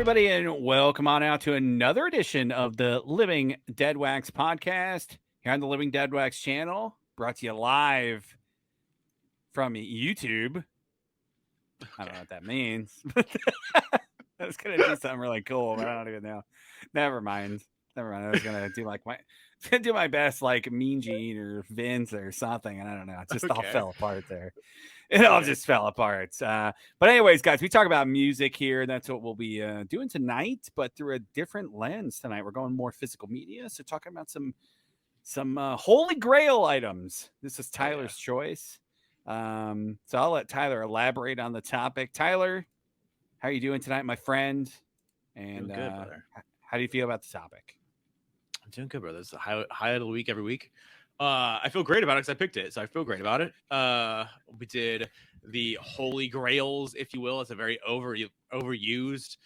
everybody, and welcome on out to another edition of the Living Deadwax podcast here on the Living Deadwax channel, brought to you live from YouTube. I don't know what that means. I was gonna do something really cool, but I don't even know. Never mind. I was gonna do my best, like Mean Gene or Vince or something, and I don't know. It just all fell apart there. It all just fell apart. But anyways, guys, we talk about music here. That's what we'll be doing tonight, but through a different lens tonight. We're going more physical media, so talking about some Holy Grail items. This is Tyler's choice. So I'll let Tyler elaborate on the topic. Tyler, how are you doing tonight, my friend? And good, brother. How do you feel about the topic? I'm doing good, brother. It's the highlight of the week every week. I feel great about it because I picked it, so I feel great about it. We did the Holy Grails, if you will. It's a very overused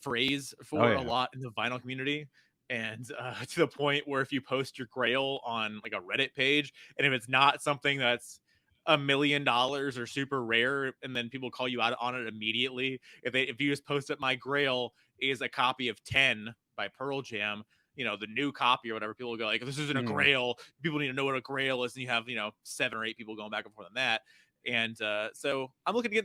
phrase for a lot in the vinyl community. And to the point where if you post your grail on like a Reddit page, and if it's not something that's $1 million or super rare, and then people call you out on it immediately. If you just post that my grail is a copy of 10 by Pearl Jam, you know, the new copy or whatever, people will go like, this isn't a grail. People need to know what a grail is. And you have, 7 or 8 people going back and forth on that. And so I'm looking to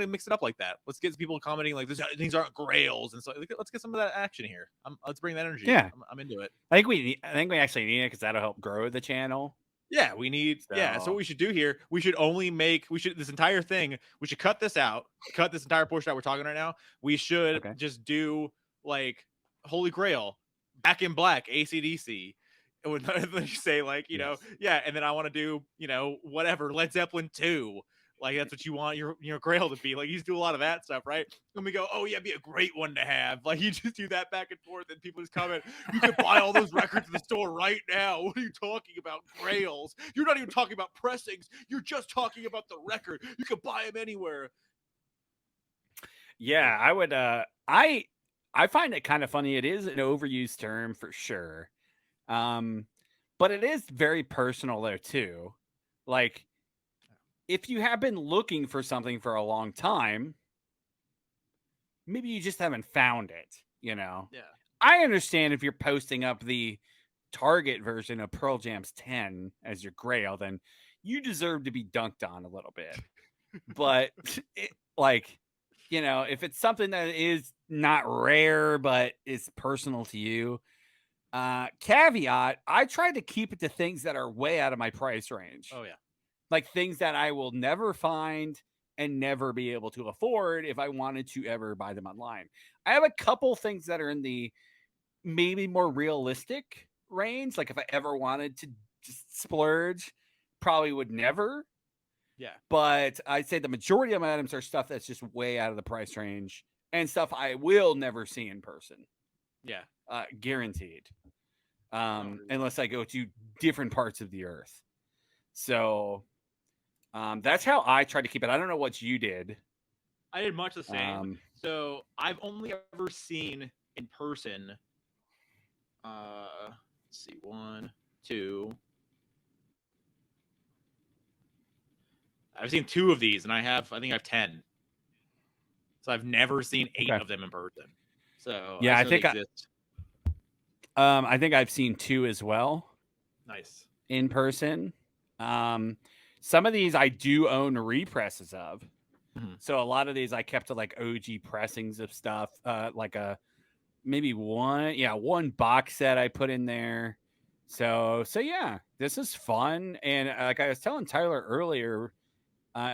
mix it up like that. Let's get people commenting like these aren't grails, and so let's get some of that action here. Let's bring that energy. Yeah, I'm into it. I think we actually need it because that'll help grow the channel. Yeah, we need. So. Yeah, so what we should do here, we should this entire thing. We should cut this out. Cut this entire portion that we're talking right now. We should just do like Holy Grail, Back in Black, AC/DC. It would say like, and then I want to do, whatever, Led Zeppelin 2. Like that's what you want your grail to be. Like you just do a lot of that stuff, right? And we go, oh yeah, be a great one to have. Like you just do that back and forth, and people just comment, you can buy all those records in the store right now. What are you talking about? Grails? You're not even talking about pressings. You're just talking about the record. You can buy them anywhere. Yeah, I would. I find it kind of funny. It is an overused term for sure. But it is very personal though too. Like if you have been looking for something for a long time, maybe you just haven't found it, Yeah. I understand if you're posting up the Target version of Pearl Jam's 10 as your grail, then you deserve to be dunked on a little bit. But if it's something that is not rare but is personal to you, caveat, I tried to keep it to things that are way out of my price range. Oh yeah. Like things that I will never find and never be able to afford if I wanted to ever buy them online. I have a couple things that are in the maybe more realistic range. Like if I ever wanted to just splurge, probably would never. Yeah. But I'd say the majority of my items are stuff that's just way out of the price range and stuff I will never see in person. Yeah. Guaranteed. Unless I go to different parts of the earth. So that's how I tried to keep it. I don't know what you did. I did much the same. So I've only ever seen in person. Let's see, 1, 2. I've seen 2 of these, and I think I have 10. So I've never seen 8 of them in person. So yeah, I think I've seen 2 as well. Nice. In person. Some of these I do own represses of. Mm-hmm. So a lot of these I kept to like OG pressings of stuff. Like maybe one box set I put in there. So yeah, this is fun. And like I was telling Tyler earlier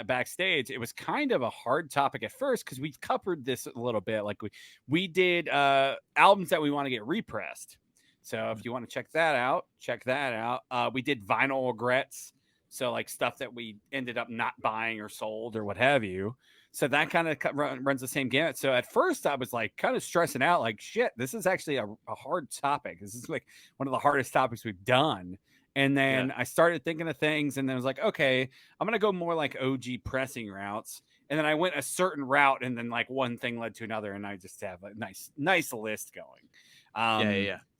backstage, it was kind of a hard topic at first because we covered this a little bit. Like we did albums that we want to get repressed. So if you want to check that out, we did vinyl regrets. So like stuff that we ended up not buying or sold or what have you. So that kind of runs the same gamut. So at first I was like kind of stressing out like, shit, this is actually a hard topic. This is like one of the hardest topics we've done. And then I started thinking of things and then I was like, okay, I'm going to go more like OG pressing routes. And then I went a certain route and then like one thing led to another. And I just have a nice list going.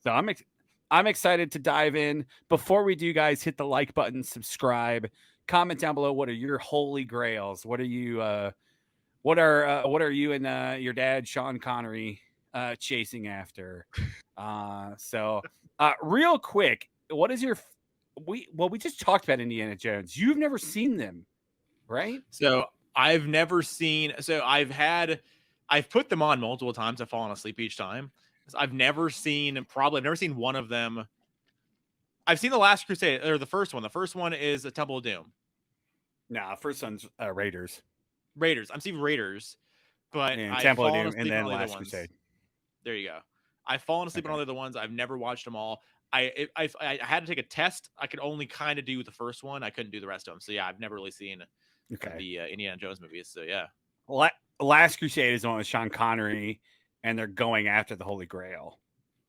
So I'm excited to dive in. Before we do, guys, hit the like button, subscribe, comment down below. What are your holy grails? What are you What are you and your dad Sean Connery chasing after? Real quick, what is your we just talked about Indiana Jones. You've never seen them, right? So I've never seen. So I've put them on multiple times. I've fallen asleep each time. I've never seen one of them. I've seen the Last Crusade or the first one. The first one is a Temple of Doom. Nah, first one's Raiders. Raiders. I'm seeing Raiders, but And I've Temple of fallen Doom, and asleep on then all the other Last ones. Crusade. There you go. I've fallen asleep on all the other ones. I've never watched them all. I had to take a test. I could only kind of do the first one. I couldn't do the rest of them. So yeah, I've never really seen the Indiana Jones movies. So yeah. Last Crusade is the one with Sean Connery, and they're going after the Holy Grail.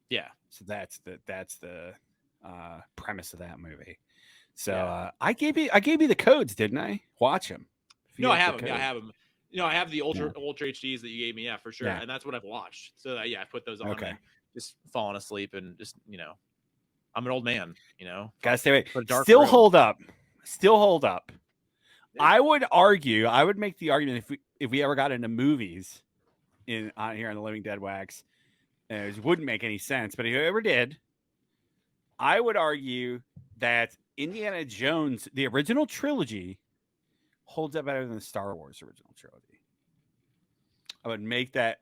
Yeah. So that's the premise of that movie. So I gave you the codes, didn't I? Watch them. No, I have them. Yeah, I have them. I have the ultra HDs that you gave me. Yeah, for sure. Yeah. And that's what I've watched. So yeah, I put those on. Okay. And just falling asleep and just I'm an old man. Gotta stay awake. Still hold up. Yeah. I would make the argument if we ever got into movies here on the Living Deadwax, it wouldn't make any sense. But if you ever did, I would argue that Indiana Jones, the original trilogy, holds up better than the Star Wars original trilogy. I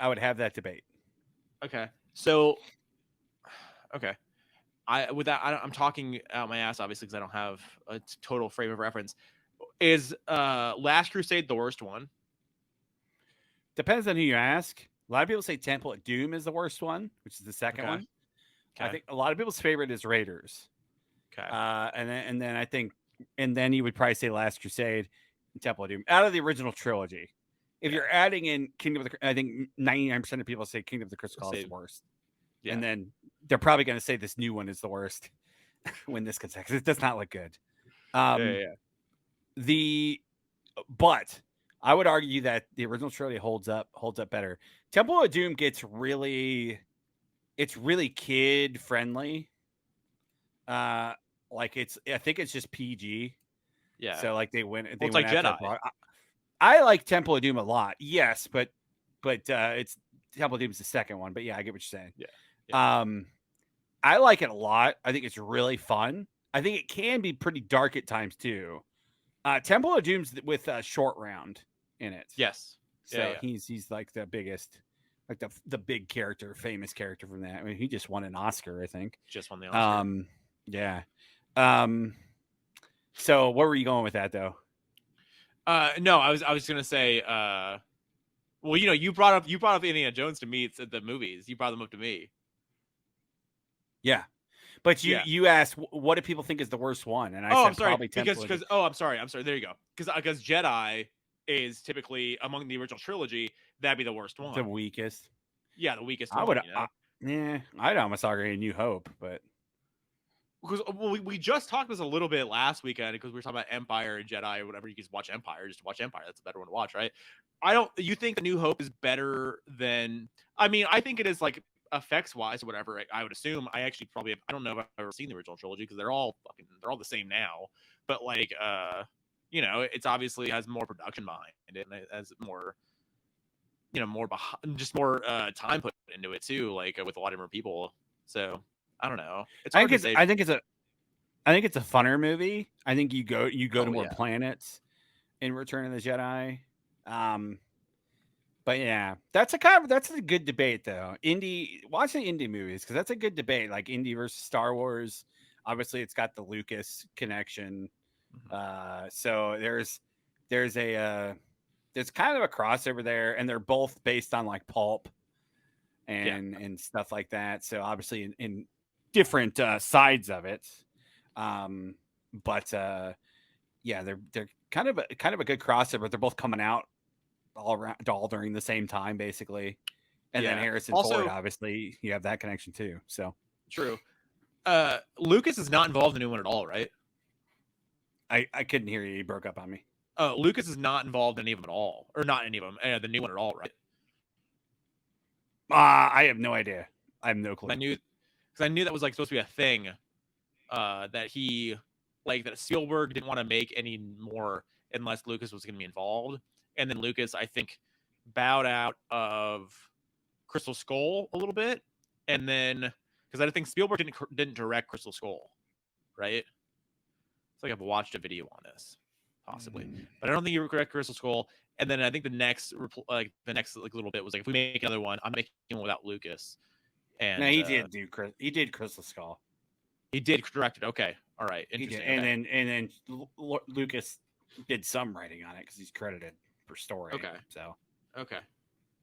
would have that debate. Okay. So, okay. I'm talking out my ass, obviously, because I don't have a total frame of reference. Is Last Crusade the worst one? Depends on who you ask. A lot of people say Temple of Doom is the worst one, which is the second one. Okay. I think a lot of people's favorite is Raiders. Okay. And then I think, and then you would probably say Last Crusade and Temple of Doom out of the original trilogy. If you're adding in Kingdom of the, I think 99% of people say Kingdom of the Crystal Skull is the worst. Yeah. And then they're probably going to say this new one is the worst when this gets, because it does not look good. But I would argue that the original trilogy holds up better. Temple of Doom gets really kid friendly. I think it's just PG. Yeah. So like they went. It's like Jedi. I like Temple of Doom a lot. Yes, but it's Temple of Doom is the second one. But yeah, I get what you're saying. Yeah. I like it a lot. I think it's really fun. I think it can be pretty dark at times too. Temple of Doom's with Short Round in it. Yes. So he's like the biggest, like the big character, famous character from that. I mean, he just won an Oscar, I think. Just won the Oscar. Yeah. So where were you going with that though? No, I was gonna say, well, you brought up Indiana Jones to me at the movies. You brought them up to me. Yeah. But you asked, what do people think is the worst one? And I said, I'm sorry, probably Temple. I'm sorry. There you go. Because Jedi is typically among the original trilogy. That'd be the worst one. The weakest. Yeah, the weakest. I'd almost argue New Hope, but because we just talked this a little bit last weekend because we were talking about Empire and Jedi or whatever. You can watch Empire. Just watch Empire. That's a better one to watch, right? You think the New Hope is better than? I mean, I think it is like. Effects wise or whatever, I would assume. I actually probably I don't know if I've ever seen the original trilogy because they're all the same now. But like it's obviously has more production behind it and it has more more behind, just more time put into it too, like with a lot of different people. So I don't know. I think it's a funner movie. I think you go to more planets in Return of the Jedi. But yeah, that's a good debate though. Watch the indie movies because that's a good debate. Like indie versus Star Wars. Obviously, it's got the Lucas connection. So there's kind of a crossover there, and they're both based on like pulp and stuff like that. So obviously in different sides of it. But they're kind of a good crossover. They're both coming out all during the same time basically, and then Harrison Ford, obviously you have that connection too. So true. Lucas is not involved in the new one at all, right? I couldn't hear you. You broke up on me. Lucas is not involved in any of them at all, or not any of them. The new one at all, right? I have no idea. I have no clue. I knew that was like supposed to be a thing. That he that Spielberg didn't want to make any more unless Lucas was going to be involved. And then Lucas, I think, bowed out of Crystal Skull a little bit, and then because I think Spielberg didn't direct Crystal Skull, right? It's like I've watched a video on this, possibly, but I don't think he directed Crystal Skull. And then I think the next little bit was like, if we make another one, I'm making one without Lucas. And no, he did Crystal Skull. He did direct it. Okay, all right, interesting. He did. And then Lucas did some writing on it because he's credited for story. Okay. So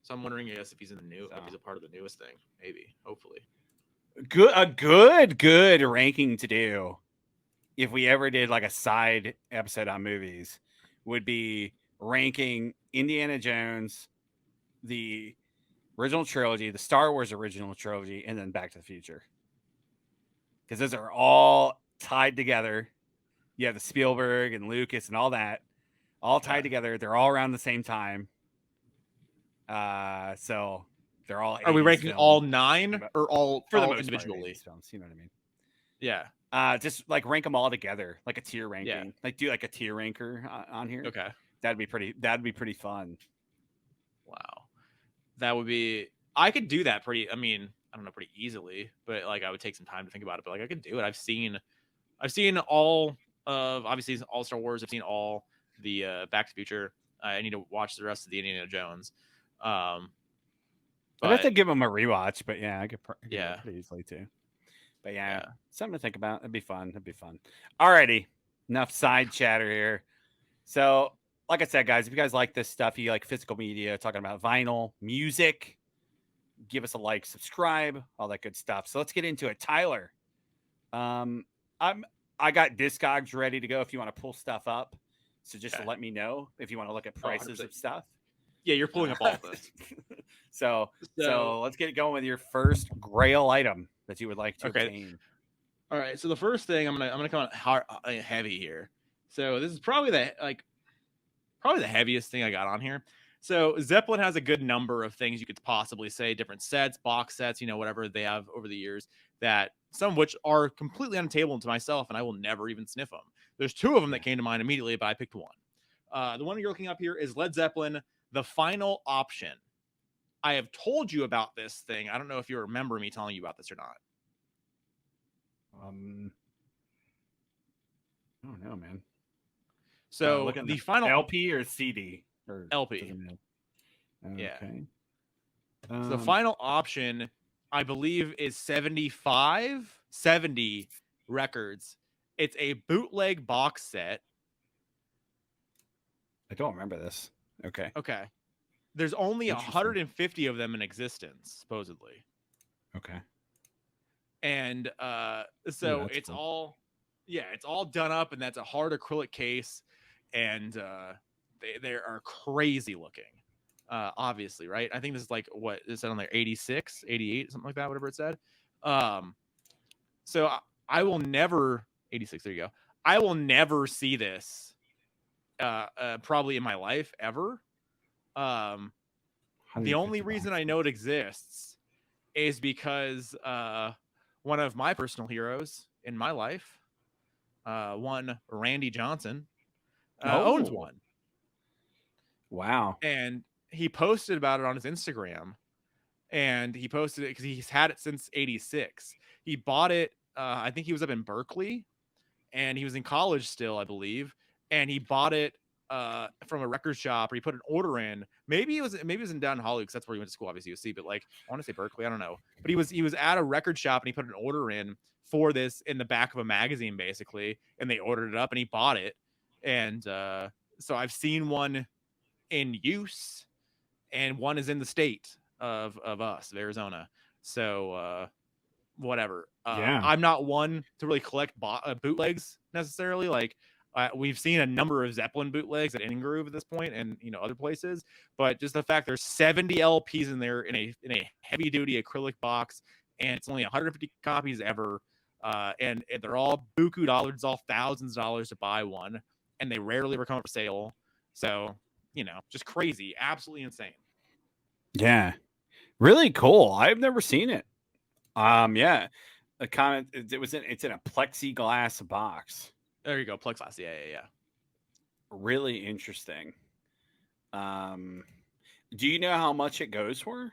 I'm wondering, I guess, if he's in the new, if he's a part of the newest thing, maybe, hopefully. A good ranking to do if we ever did like a side episode on movies would be ranking Indiana Jones, the original trilogy, the Star Wars original trilogy, and then Back to the Future. Because those are all tied together. You have the Spielberg and Lucas and all that, all tied together. They're all around the same time. So they're all. Are we ranking films. All 9 or all for all the individually? Films, you know what I mean? Yeah. Just like rank them all together, like a tier ranking. Yeah. Like do like a tier ranker on here. Okay. That'd be pretty fun. Wow. That would be. I could do that pretty. I mean, I don't know, pretty easily, but like I would take some time to think about it. But like I could do it. I've seen all of obviously all Star Wars. I've seen all the Back to the Future. I need to watch the rest of the Indiana Jones. I'd have to give them a rewatch, but yeah, I could pretty easily too. But yeah, something to think about. It'd be fun. Alrighty, enough side chatter here. So, like I said, guys, if you guys like this stuff, you like physical media, talking about vinyl, music, give us a like, subscribe, all that good stuff. So let's get into it. Tyler, I got Discogs ready to go if you want to pull stuff up. So just let me know if you want to look at prices of stuff. Yeah, you're pulling up all of this. So let's get going with your first Grail item that you would like to obtain. All right. So the first thing I'm gonna come on heavy here. So this is probably the heaviest thing I got on here. So Zeppelin has a good number of things you could possibly say, different sets, box sets, whatever they have over the years, that some of which are completely untable to myself, and I will never even sniff them. There's 2 of them that came to mind immediately, but I picked one. The one you're looking up here is Led Zeppelin, The Final Option. I have told you about this thing. I don't know if you remember me telling you about this or not. I don't know, man. So the final LP or CD or LP. Okay. Yeah. So the Final Option, I believe, is 70 records. It's a bootleg box set. I don't remember this. Okay. There's only 150 of them in existence, supposedly. Okay. And so it's cool. It's all done up, and that's a hard acrylic case, and they are crazy looking. Obviously, right? I think this is like what is that on there? 86, 88, something like that, whatever it said. So I will never 86. There you go. I will never see this probably in my life ever. The only reason I know it exists is because one of my personal heroes in my life, one Randy Johnson, owns one. Wow. And he posted about it on his Instagram, and he posted it because he's had it since 86. He bought it. I think he was up in Berkeley, and he was in college still, I believe. And he bought it from a record shop, or he put an order in. Maybe it was in down in Hollywood, because that's where he went to school, obviously, USC. But like, I want to say Berkeley, I don't know. But he was at a record shop, and he put an order in for this in the back of a magazine, basically. And they ordered it up, and he bought it. And so I've seen one in use, and one is in the state of Arizona. So whatever. I'm not one to really collect bootlegs necessarily. Like, we've seen a number of Zeppelin bootlegs at In Groove at this point, and other places. But just the fact there's 70 LPs in there in a heavy duty acrylic box, and it's only 150 copies ever, and they're all buku dollars, it's all thousands of dollars to buy one, and they rarely ever come up for sale. So just crazy, absolutely insane. Yeah, really cool. I've never seen it. Yeah, a comment. It's in a plexiglass box. There you go, plexiglass. Yeah. Really interesting. Do you know how much it goes for?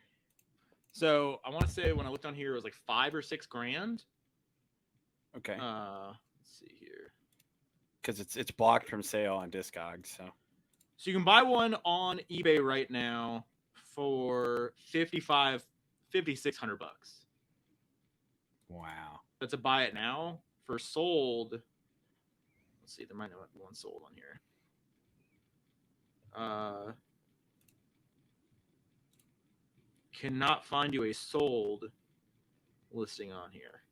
So I want to say when I looked on here, it was like $5 or $6 grand. Okay. Let's see here. Because it's blocked from sale on Discogs. So you can buy one on eBay right now for $5,600. wow. But to buy it now for sold, let's see, there might not be one sold on here. Cannot find you a sold listing on here.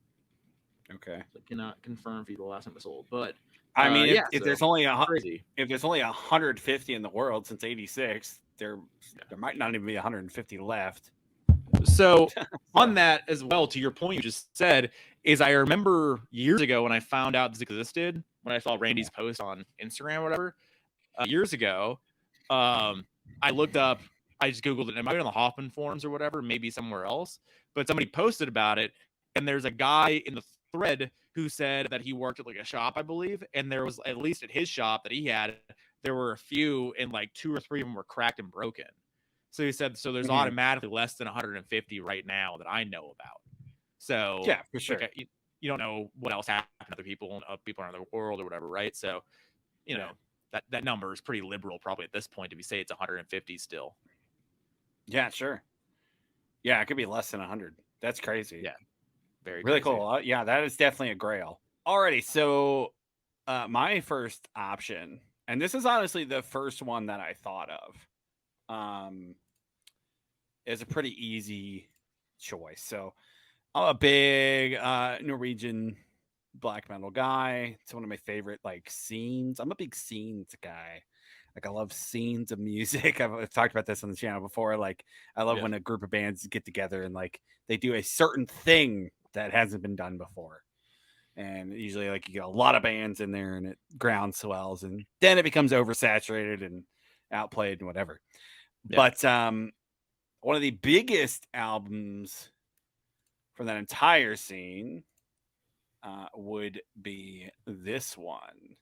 Okay. So I cannot confirm for you the last time it was sold, but I mean, if there's only crazy. If there's only 150 in the world since '86, there might not even be 150 left. So on that as well, to your point you just said, is I remember years ago when I found out this existed, when I saw Randy's post on Instagram or whatever, years ago, I looked up, I just Googled it. It might be on the Hoffman forums or whatever, maybe somewhere else, but somebody posted about it, and there's a guy in the thread who said that he worked at like a shop, I believe, and there was, at least at his shop that he had, there were a few, and like 2 or 3 of them were cracked and broken. So he said, so there's automatically less than 150 right now that I know about. So yeah, for sure. Like, you don't know what else happened to other people around the world or whatever, right? So, you know, that number is pretty liberal probably at this point if you say it's 150 still. Yeah, sure. Yeah, it could be less than 100. That's crazy. Yeah. Very really crazy. Cool. Yeah, that is definitely a grail. Alrighty, so my first option, and this is honestly the first one that I thought of, is a pretty easy choice. So I'm a big Norwegian black metal guy. It's one of my favorite like scenes. I'm a big scenes guy. Like I love scenes of music. I've talked about this on the channel before. Like I love when a group of bands get together and like they do a certain thing that hasn't been done before. And usually like you get a lot of bands in there and it ground swells and then it becomes oversaturated and outplayed and whatever. Yeah. But one of the biggest albums from that entire scene would be this one.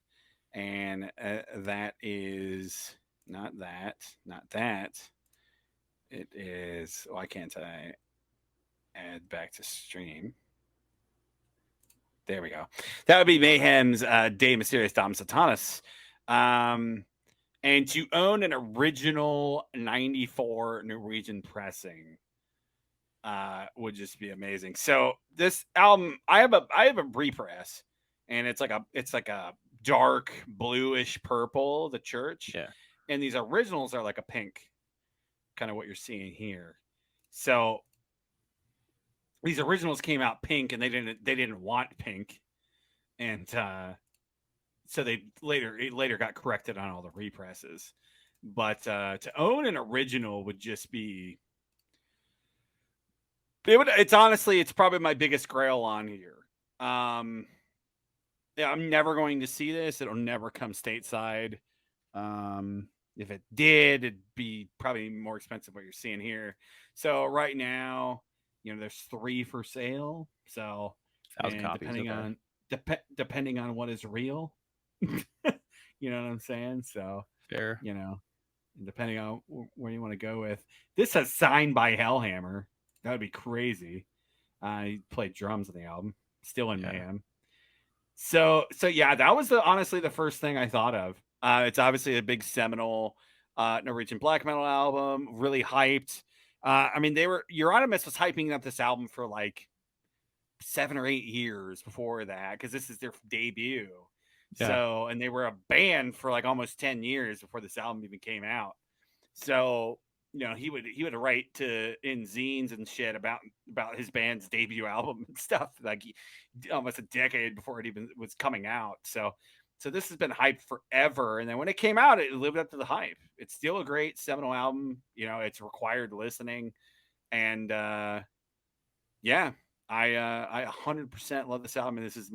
And that is not that. It is, why can't I add back to stream? There we go. That would be Mayhem's De Mysterious Dom Satanas. And to own an original 94 Norwegian pressing would just be amazing. So this album, I have a repress, and it's like a dark bluish purple, the church. Yeah. And these originals are like a pink, kind of what you're seeing here. So these originals came out pink, and they didn't want pink, and so they later got corrected on all the represses. But to own an original would just be, it's probably my biggest grail on here. Yeah, I'm never going to see this. It'll never come stateside. If it did, it'd be probably more expensive what you're seeing here. So right now, there's 3 for sale. So depending on what is real, you know what I'm saying? So fair. Depending on where you want to go with. This has signed by Hellhammer. That would be crazy. He played drums on the album, still in Mayhem. So yeah, that was honestly the first thing I thought of. It's obviously a big seminal Norwegian black metal album, really hyped. I mean, Euronymous was hyping up this album for like 7 or 8 years before that, because this is their debut. Yeah. So, and they were a band for like almost 10 years before this album even came out. So, he would write in zines and shit about his band's debut album and stuff, like almost a decade before it even was coming out. So this has been hyped forever. And then when it came out, it lived up to the hype. It's still a great seminal album. It's required listening. And yeah, I 100% love this album. And this is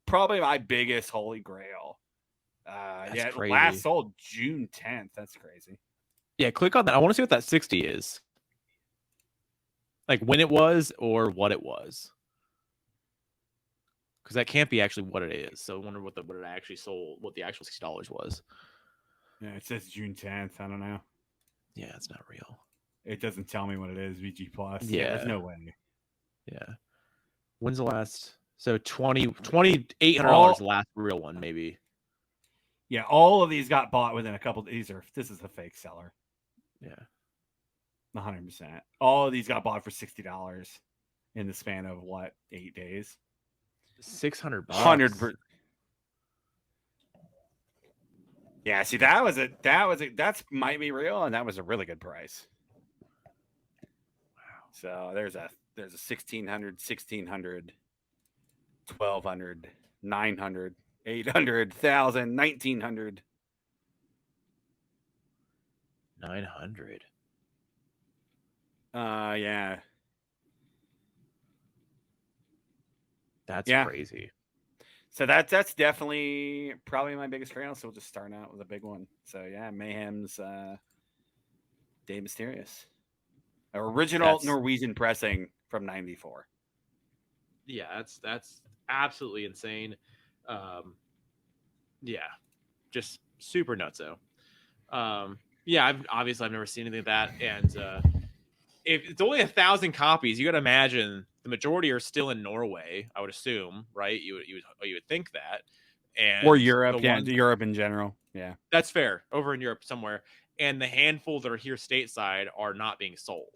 probably my biggest holy grail. Yeah, crazy. Last sold June 10th. That's crazy. Yeah, click on that. I want to see what that 60 is. Like when it was or what it was. Because that can't be actually what it is. So I wonder what it actually sold, what the actual $60 was. Yeah, it says June 10th. I don't know. Yeah, it's not real. It doesn't tell me what it is. VG Plus. Yeah. There's no way. Yeah. When's the last? So $2,800 the last real one, maybe. Yeah, all of these got bought within a couple. This is a fake seller. Yeah. 100%. All of these got bought for $60 in the span of what, 8 days? $600. 100%. Yeah, see, that's might be real, and that was a really good price. Wow. So there's a 1,600, 1,600, 1,200, 900, 800, 1,000, 1,900. 900. Yeah. That's crazy. So that's definitely probably my biggest trail. So we'll just start out with a big one. So yeah, Mayhem's Day Mysterious. Original Norwegian pressing from '94. Yeah, that's absolutely insane. Yeah, just super nutso. Yeah, I've never seen anything like that, and if it's only 1,000 copies, you got to imagine the majority are still in Norway. I would assume, right? You would think that, and or Europe, Europe in general. Yeah, that's fair. Over in Europe somewhere, and the handful that are here stateside are not being sold.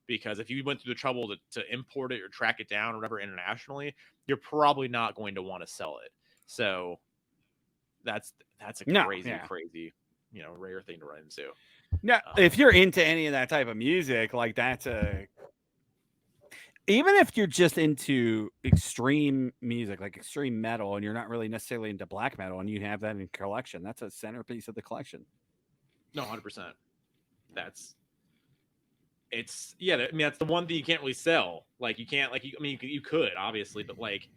Because if you went through the trouble to import it or track it down or whatever internationally, you're probably not going to want to sell it. So that's a crazy, rare thing to run into. No, if you're into any of that type of music, like that's even if you're just into extreme music, like extreme metal, and you're not really necessarily into black metal, and you have that in collection, that's a centerpiece of the collection. No, 100%. It's I mean, that's the one thing you can't really sell. Like you can't, like, you could obviously, but like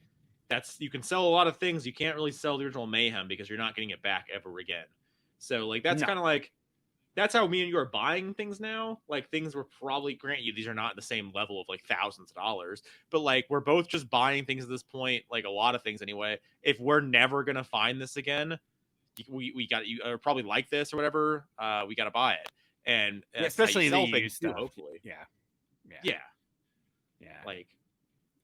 you can sell a lot of things. You can't really sell the original Mayhem because you're not getting it back ever again. So like that's kind of like, that's how me and you are buying things now. Like things were probably, grant you, these are not the same level of like thousands of dollars, but like we're both just buying things at this point, like a lot of things anyway. If we're never gonna find this again, we got, you are probably like this or whatever. We got to buy it. And especially the things stuff. Too, hopefully. Yeah. Like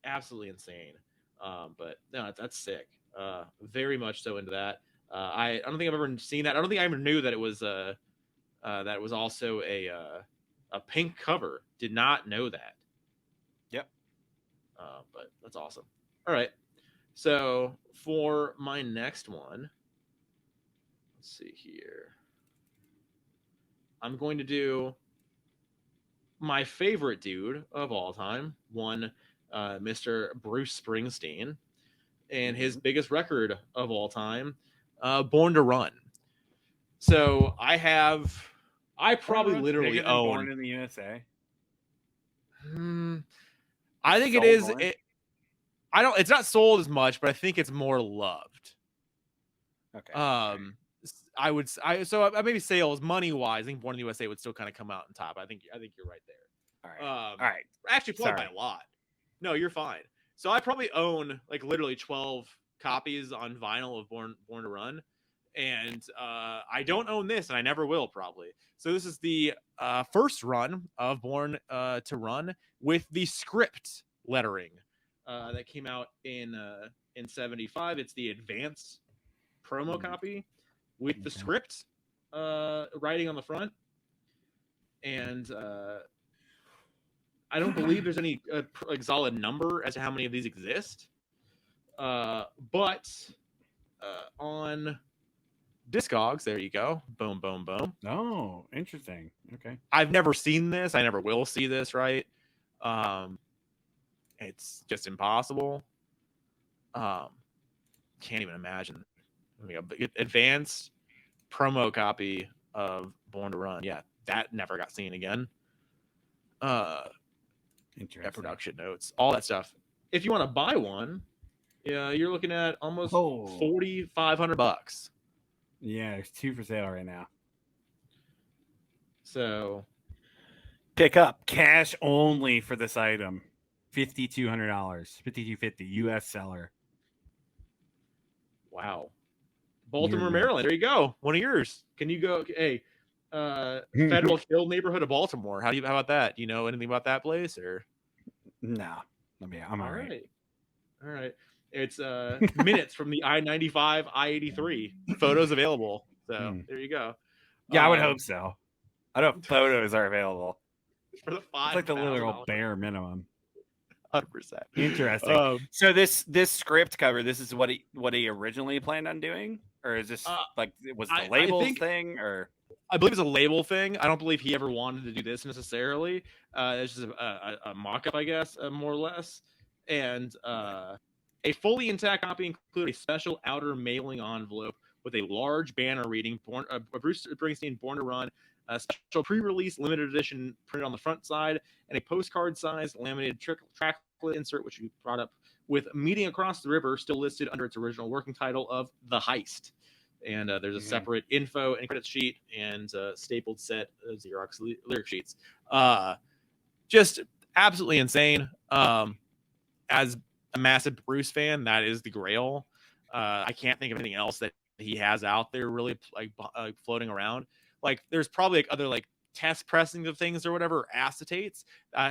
absolutely insane. But no, that's sick. Very much so into that. I don't think I've ever seen that. I don't think I ever knew that it was that it was also a pink cover. Did not know that. Yep. But that's awesome. All right. So for my next one, let's see here. I'm going to do my favorite dude of all time, Mr. Bruce Springsteen, and his biggest record of all time, Born to Run. So I probably literally own Born in the USA. I think it is. It's not sold as much, but I think it's more loved. Okay. So maybe sales money wise, I think Born in the USA would still kind of come out on top. I think you're right there. All right. Actually, probably by a lot. No, you're fine. So I probably own like literally 12 copies on vinyl of Born to Run, and I don't own this, and I never will probably. So this is the first run of Born to Run with the script lettering that came out in '75. It's the advanced promo copy with the script writing on the front, and I don't believe there's any like solid number as to how many of these exist, but on Discogs, there you go, boom, boom, boom. Oh, interesting. Okay, I've never seen this. I never will see this. Right? It's just impossible. Can't even imagine. Advanced promo copy of Born to Run. Yeah, that never got seen again. Production notes, all that stuff. If you want to buy one, you're looking at almost $4,500. Yeah, there's 2 for sale right now. So pick up cash only for this item. $5,200, $5,250 U.S. seller. Wow. Baltimore, Maryland. There you go. One of yours. Can you go? Hey, Federal Hill neighborhood of Baltimore. How about that? You know anything about that place or? No, I'm all right. All right. It's minutes from the I-95, I-83. Photos available. So there you go. Yeah, I would hope so. I don't know if photos are available. For the It's like the literal bare minimum. 100%. Interesting. So this script cover, this is what he originally planned on doing, or is this like it was the labels thing, or? I believe it's a label thing. I don't believe he ever wanted to do this necessarily. It's just a mock-up, I guess, more or less. And a fully intact copy included a special outer mailing envelope with a large banner reading Bruce Springsteen Born to Run, a special pre-release limited edition printed on the front side, and a postcard-sized laminated tracklet insert, which you brought up, with Meeting Across the River still listed under its original working title of The Heist. And there's a separate info and credit sheet and stapled set of Xerox lyric sheets. Just absolutely insane. As a massive Bruce fan, that is the grail. I can't think of anything else that he has out there really like floating around. Like there's probably like other like test pressings of things or whatever, acetates.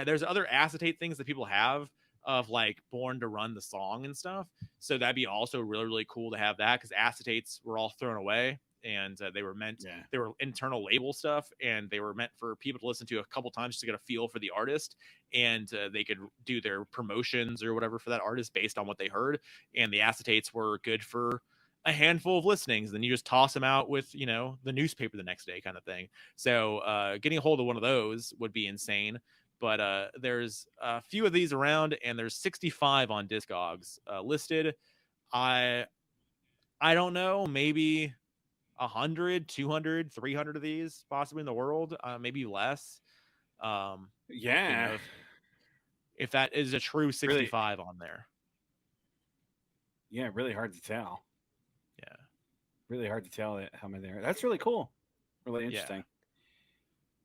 There's other acetate things that people have of like Born to Run the song and stuff. So that'd be also really, really cool to have that, because acetates were all thrown away and they were meant, they were internal label stuff, and they were meant for people to listen to a couple times just to get a feel for the artist, and they could do their promotions or whatever for that artist based on what they heard. And the acetates were good for a handful of listenings, then you just toss them out with, you know, the newspaper the next day kind of thing. So getting a hold of one of those would be insane. But there's a few of these around, and there's 65 on Discogs listed. I don't know, maybe 100, 200, 300 of these possibly in the world, maybe less. Yeah. You know, if that is a true 65 on there. Yeah, really hard to tell. Yeah. Really hard to tell how many there are. That's really cool. Really interesting.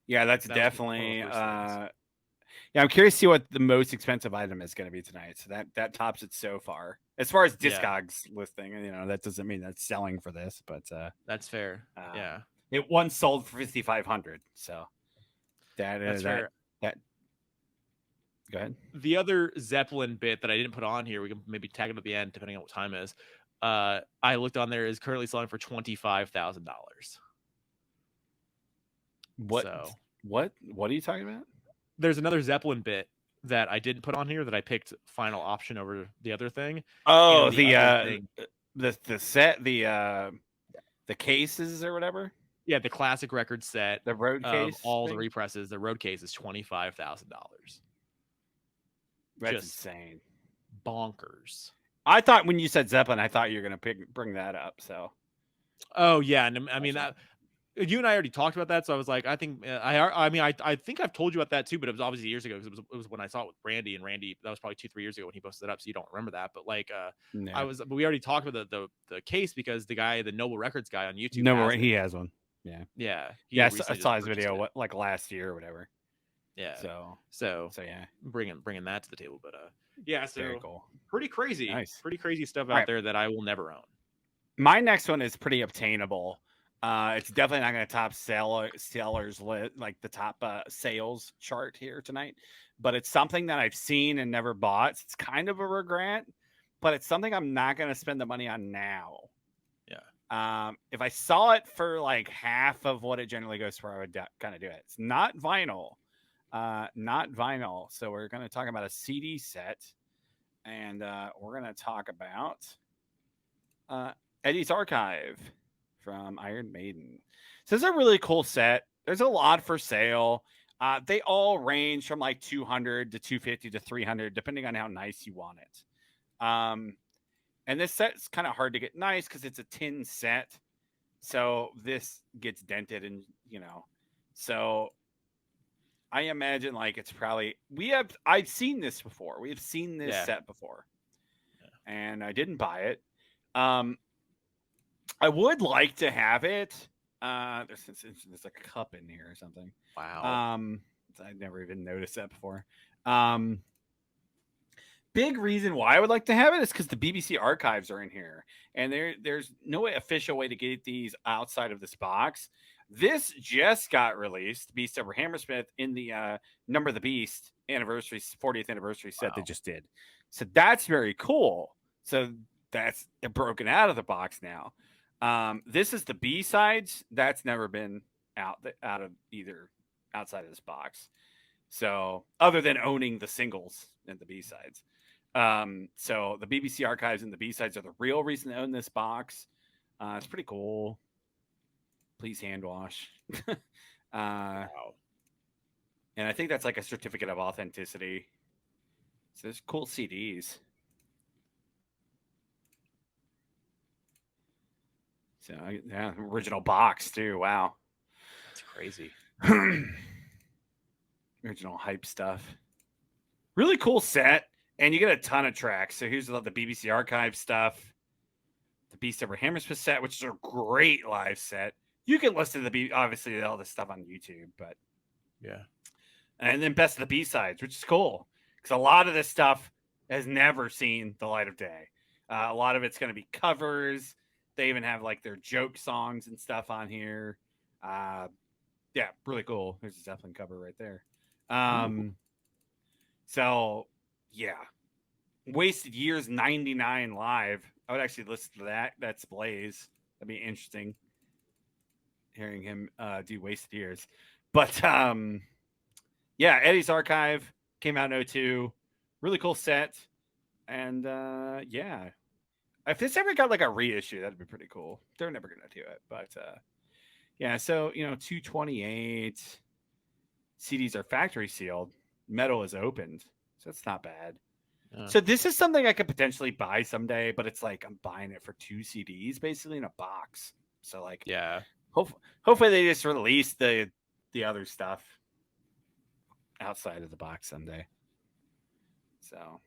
Yeah, that's definitely yeah, I'm curious to see what the most expensive item is going to be tonight. So that tops it so far. As far as Discogs listing, you know, that doesn't mean that's selling for this, but that's fair. Yeah, it once sold for 5,500. So that's fair. That go ahead. The other Zeppelin bit that I didn't put on here, we can maybe tag it at the end depending on what time it is. I looked on there, is currently selling for $25,000. What? So, what are you talking about? There's another Zeppelin bit that I didn't put on here that I picked final option over the other thing. Oh, the set, the cases or whatever. Yeah, the classic record set, the road case, all the represses. The road case is $25,000. That's insane, bonkers. I thought when you said Zeppelin, I thought you were gonna bring that up. So, oh yeah, and I mean that. You and I already talked about that, so I was like, I think I think I've told you about that too, but it was obviously years ago, because it was when I saw it with Randy, and Randy, that was probably 2-3 years ago when he posted it up, so you don't remember that. But like, but we already talked about the case, because the guy, the Noble Records guy on YouTube, he has one. Yeah. I saw his video like last year or whatever. Yeah. So yeah, bringing that to the table, but yeah, so very cool. Pretty crazy, pretty crazy stuff out there that I will never own. My next one is pretty obtainable. It's definitely not going to top sellers like the top sales chart here tonight, but it's something that I've seen and never bought. It's kind of a regret, but it's something I'm not going to spend the money on now. Yeah. If I saw it for like half of what it generally goes for, I would kind of do it. It's not vinyl. So we're going to talk about a CD set, and we're going to talk about Eddie's Archive from Iron Maiden. So it's a really cool set. There's a lot for sale. They all range from like 200 to 250 to 300, depending on how nice you want it. And this set's kind of hard to get nice because it's a tin set. So this gets dented, and so I imagine like it's probably I've seen this before. We have seen this set before, and I didn't buy it. I would like to have it. There's like a cup in here or something. Wow. I never even noticed that before. Big reason why I would like to have it is because the BBC archives are in here, and there's no official way to get these outside of this box. This just got released, Beast Over Hammersmith, in the Number of the Beast anniversary, 40th anniversary set they just did. So that's very cool. So that's broken out of the box now. This is the B-sides. That's never been out of either outside of this box. So other than owning the singles and the B-sides. So the BBC archives and the B-sides are the real reason to own this box. It's pretty cool. Please hand wash. Wow. And I think that's like a certificate of authenticity. So there's cool CDs. So yeah, original box too. Wow. That's crazy. Original hype stuff. Really cool set. And you get a ton of tracks. So here's the BBC archive stuff. The Beast Over Hammersmith set, which is a great live set. You can listen to obviously all this stuff on YouTube, but yeah. And then best of the B-sides, which is cool because a lot of this stuff has never seen the light of day. A lot of it's going to be covers. They even have like their joke songs and stuff on here. Yeah, really cool. There's a Zeppelin cover right there. So yeah, Wasted Years 99 live. I would actually listen to that. That's Blaze. That'd be interesting. Hearing him do Wasted Years. But yeah, Eddie's Archive came out in 2002. Really cool set. And yeah. If this ever got like a reissue, that'd be pretty cool. They're never gonna do it. But yeah, so 228 CDs are factory sealed. Metal is opened. So that's not bad. So this is something I could potentially buy someday, but it's like I'm buying it for 2 CDs basically in a box. So like yeah. Hopefully they just release the other stuff outside of the box someday. So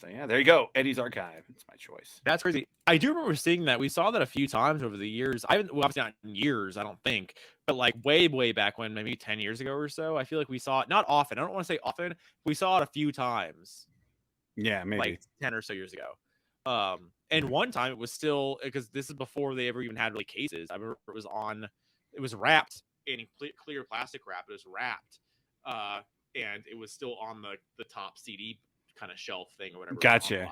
yeah, there you go. Eddie's Archive. It's my choice. That's crazy. I do remember seeing that. We saw that a few times over the years. Obviously not in years, I don't think, but like way back when, maybe 10 years ago or so. I feel like we saw it not often. I don't want to say often. We saw it a few times. Yeah, maybe like 10 or so years ago. And one time it was still because this is before they ever even had really cases. I remember it was wrapped in clear plastic wrap. It was wrapped, and it was still on the top CD kind of shelf thing or whatever. Gotcha.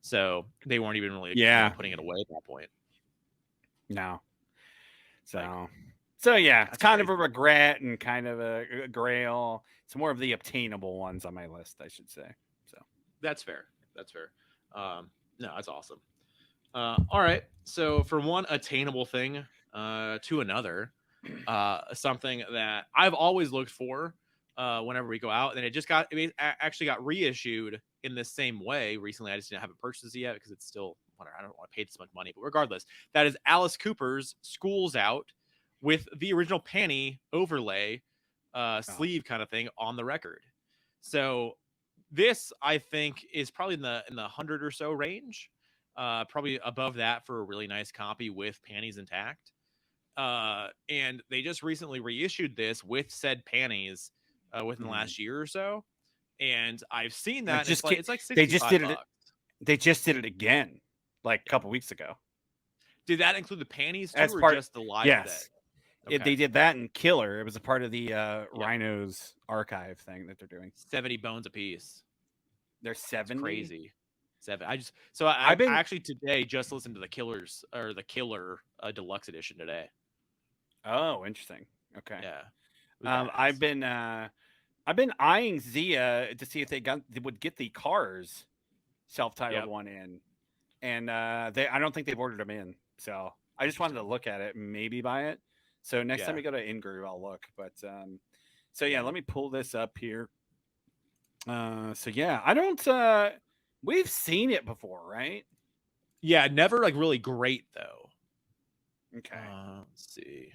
So they weren't even really putting it away at that point. No. So yeah, it's kind of a regret and kind of a grail. It's more of the obtainable ones on my list, I should say. So that's fair. No, that's awesome. All right. So from one attainable thing to another, something that I've always looked for whenever we go out, and it actually got reissued in the same way recently. I just didn't have it purchased yet because it's still whatever. I don't want to pay this much money, but regardless, that is Alice Cooper's "School's Out" with the original panty overlay sleeve kind of thing on the record. So this, I think, is probably in the 100 or so range. Probably above that for a really nice copy with panties intact. And they just recently reissued this with said panties within the last year or so. And I've seen that. It's like $65. They just did it again, like a couple weeks ago. Did that include the panties too, or just the live? Yes. Okay. They did that in Killer. It was a part of the Rhinos archive thing that they're doing. 70 bones a piece. They're 70. Crazy. 7. I've actually today just listened to the Killer Deluxe Edition today. Oh, interesting. Okay. Yeah. I've been eyeing Zia to see if they would get the Cars self-titled one in, and I don't think they've ordered them in. So I just wanted to look at it and maybe buy it. So next time we go to InGroove, I'll look. But so yeah, let me pull this up here. So yeah, I don't. We've seen it before, right? Yeah, never like really great though. Okay. Let's see.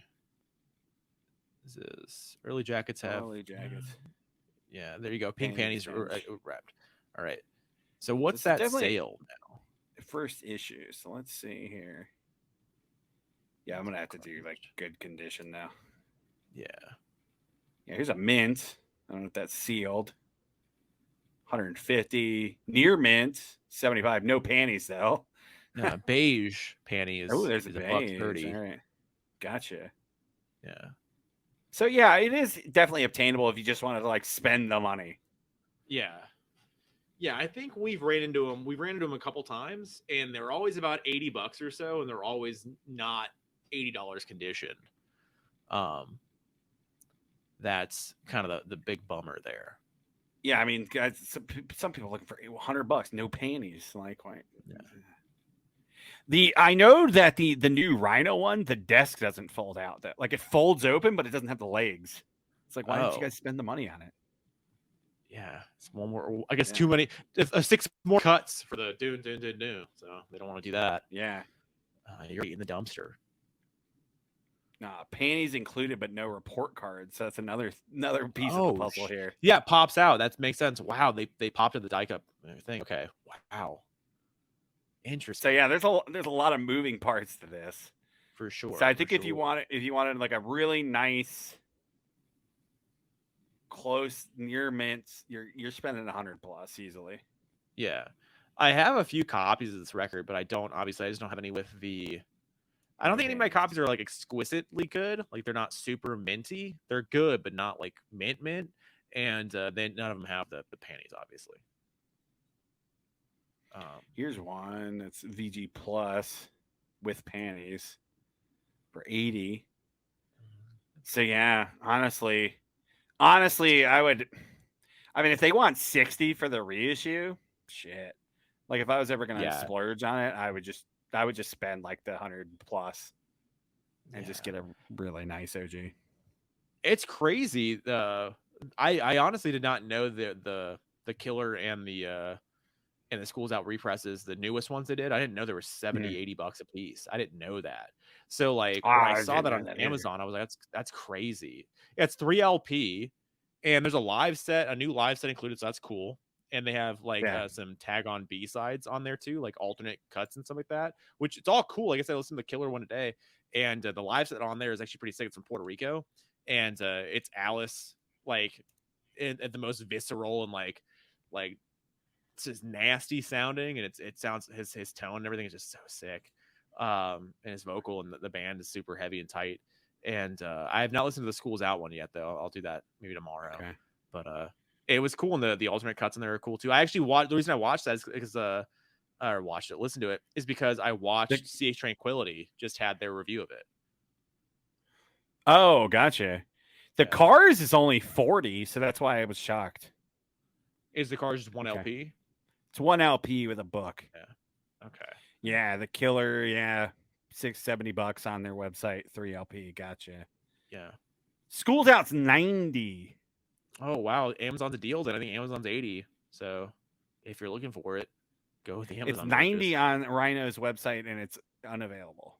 Is this early jackets have early jackets? Yeah, there you go. Pink panties wrapped. All right. So what's that sale now? First issue. So let's see here. Yeah, I'm gonna have to do like good condition now. Yeah. Yeah, here's a mint. I don't know if that's sealed. 150 near mint, 75. No panties though. Beige panties. Oh, there's a beige. $130. All right, gotcha. Yeah. So yeah, it is definitely obtainable if you just wanted to like spend the money. Yeah. Yeah, I think we've ran into them. We've ran into them a couple times, and they're always about $80 or so, and they're always not $80 condition. That's kind of the big bummer there. Yeah, I mean, guys, some people looking for $100, no panties. Like, yeah. I know that the new Rhino one, the desk doesn't fold out. That like it folds open, but it doesn't have the legs. It's like, why didn't you guys spend the money on it? Yeah, it's one more. I guess too many. 6 more cuts for the do. So they don't want to do that. Yeah, you're eating the dumpster. Panties included, but no report cards. So that's another piece of the puzzle here. Yeah, it pops out. That makes sense. Wow, they popped in the die cup thing. Okay, wow, interesting. So yeah, there's a lot of moving parts to this, for sure. So I think if you wanted like a really nice, close near mints, you're spending $100 plus easily. Yeah, I have a few copies of this record, but I just don't have any with the. I don't think any of my copies are like exquisitely good. Like they're not super minty. They're good, but not like mint. And then none of them have the panties, obviously. Here's one. It's VG Plus with panties for $80. So yeah, honestly, I would. I mean, if they want $60 for the reissue, shit. Like if I was ever gonna splurge on it, I would just spend like the $100 plus and just get a really nice OG. It's crazy. I honestly did not know the Killer and the Schools Out represses, the newest ones they did. I didn't know there were $70-$80 a piece. I didn't know that. So like when I saw that on Amazon, I was like, that's crazy. Yeah, it's 3 LP, and there's a new live set included, so that's cool. And they have like some tag on B-sides on there too, like alternate cuts and stuff like that, which it's all cool. Like I said, I listened to the Killer one today, and the live set on there is actually pretty sick. It's from Puerto Rico, and it's Alice like at the most visceral and like it's just nasty sounding, and it sounds his tone and everything is just so sick. And his vocal and the band is super heavy and tight. And I have not listened to the Schools Out one yet, though. I'll do that maybe tomorrow. Okay. But it was cool, and the alternate cuts in there are cool too. I actually watched. The reason I watched that is because listened to it is because I watched CH Tranquility just had their review of it. Oh, gotcha. The Cars is only 40, so that's why I was shocked. Is the Cars just one LP? It's one LP with a book. Yeah. Okay. Yeah, the Killer, $60-$70 on their website, 3 LP. Gotcha. Yeah. Schools Out's 90. Oh wow, Amazon's a deal then. I think Amazon's 80. So if you're looking for it, go with the Amazon. It's 90 on Rhino's website, and it's unavailable.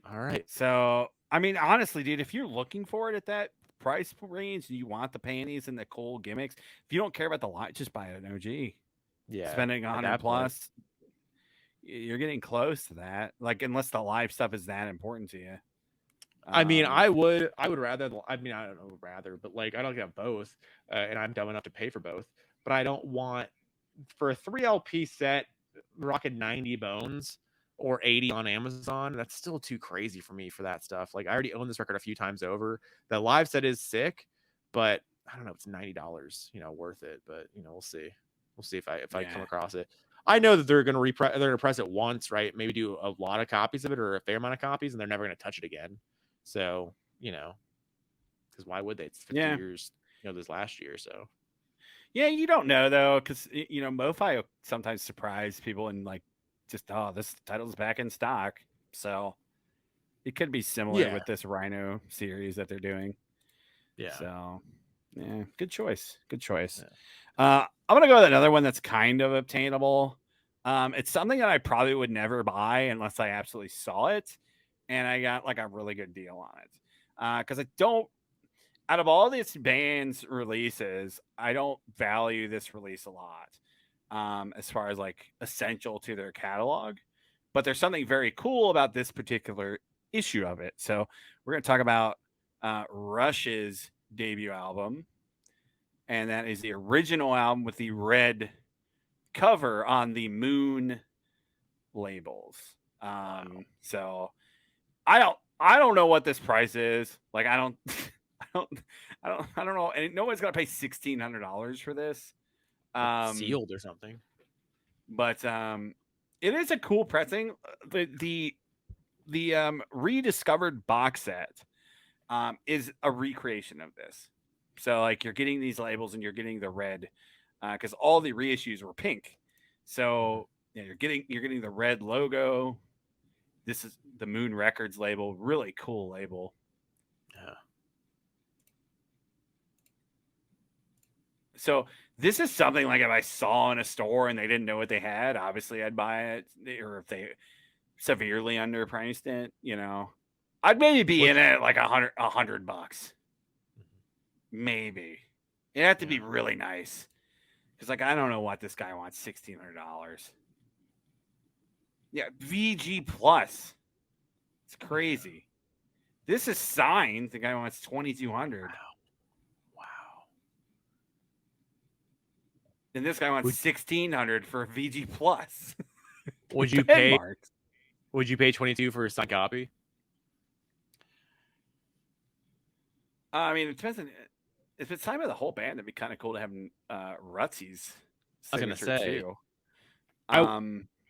All right. So I mean, honestly, dude, if you're looking for it at that price range and you want the panties and the cool gimmicks, if you don't care about the line, just buy an OG. Yeah, spending $100 plus, you're getting close to that. Like, unless the live stuff is that important to you. I mean, I would rather. I mean, I don't know rather, but like, I don't get both, and I'm dumb enough to pay for both. But I don't want for a 3 LP set, rocking 90 bones or 80 on Amazon. That's still too crazy for me for that stuff. Like, I already own this record a few times over. The live set is sick, but I don't know. It's $90, worth it. But we'll see. We'll see if I come across it. I know that they're gonna press it once, right? Maybe do a lot of copies of it or a fair amount of copies, and they're never gonna touch it again. So because why would they? It's 50 years, this last year. So yeah, you don't know though, because MoFi will sometimes surprise people and like just this title's back in stock. So it could be similar with this Rhino series that they're doing. Yeah. So yeah, good choice. Good choice. Yeah. I'm gonna go with another one that's kind of obtainable. It's something that I probably would never buy unless I absolutely saw it, and I got like a really good deal on it. Because I don't, out of all these bands' releases, I don't value this release a lot, as far as like essential to their catalog. But there's something very cool about this particular issue of it. So we're gonna talk about Rush's debut album. And that is the original album with the red cover on the Moon labels. So I don't I don't know what this price is. Like, I don't, I don't know. And no one's gonna pay $1,600 for this. Sealed or something. But it is a cool pressing. The rediscovered box set is a recreation of this. So like you're getting these labels and you're getting the red because all the reissues were pink. So yeah, you're getting the red logo. This is the Moon Records label, really cool label. Yeah. So this is something like if I saw in a store and they didn't know what they had, obviously I'd buy it. Or if they severely underpriced it, you know, I'd maybe be in it like $100. Maybe it had to be really nice because like I don't know what this guy wants $1,600. Yeah, VG plus. It's crazy. This is signed. The guy wants 2,200. Wow. And this guy wants 1,600 for a VG plus. Would you pay? Would you pay 22 for a signed copy? I mean, it depends on if it's signed by the whole band. It'd be kind of cool to have Rutsy's. I was gonna say. Too.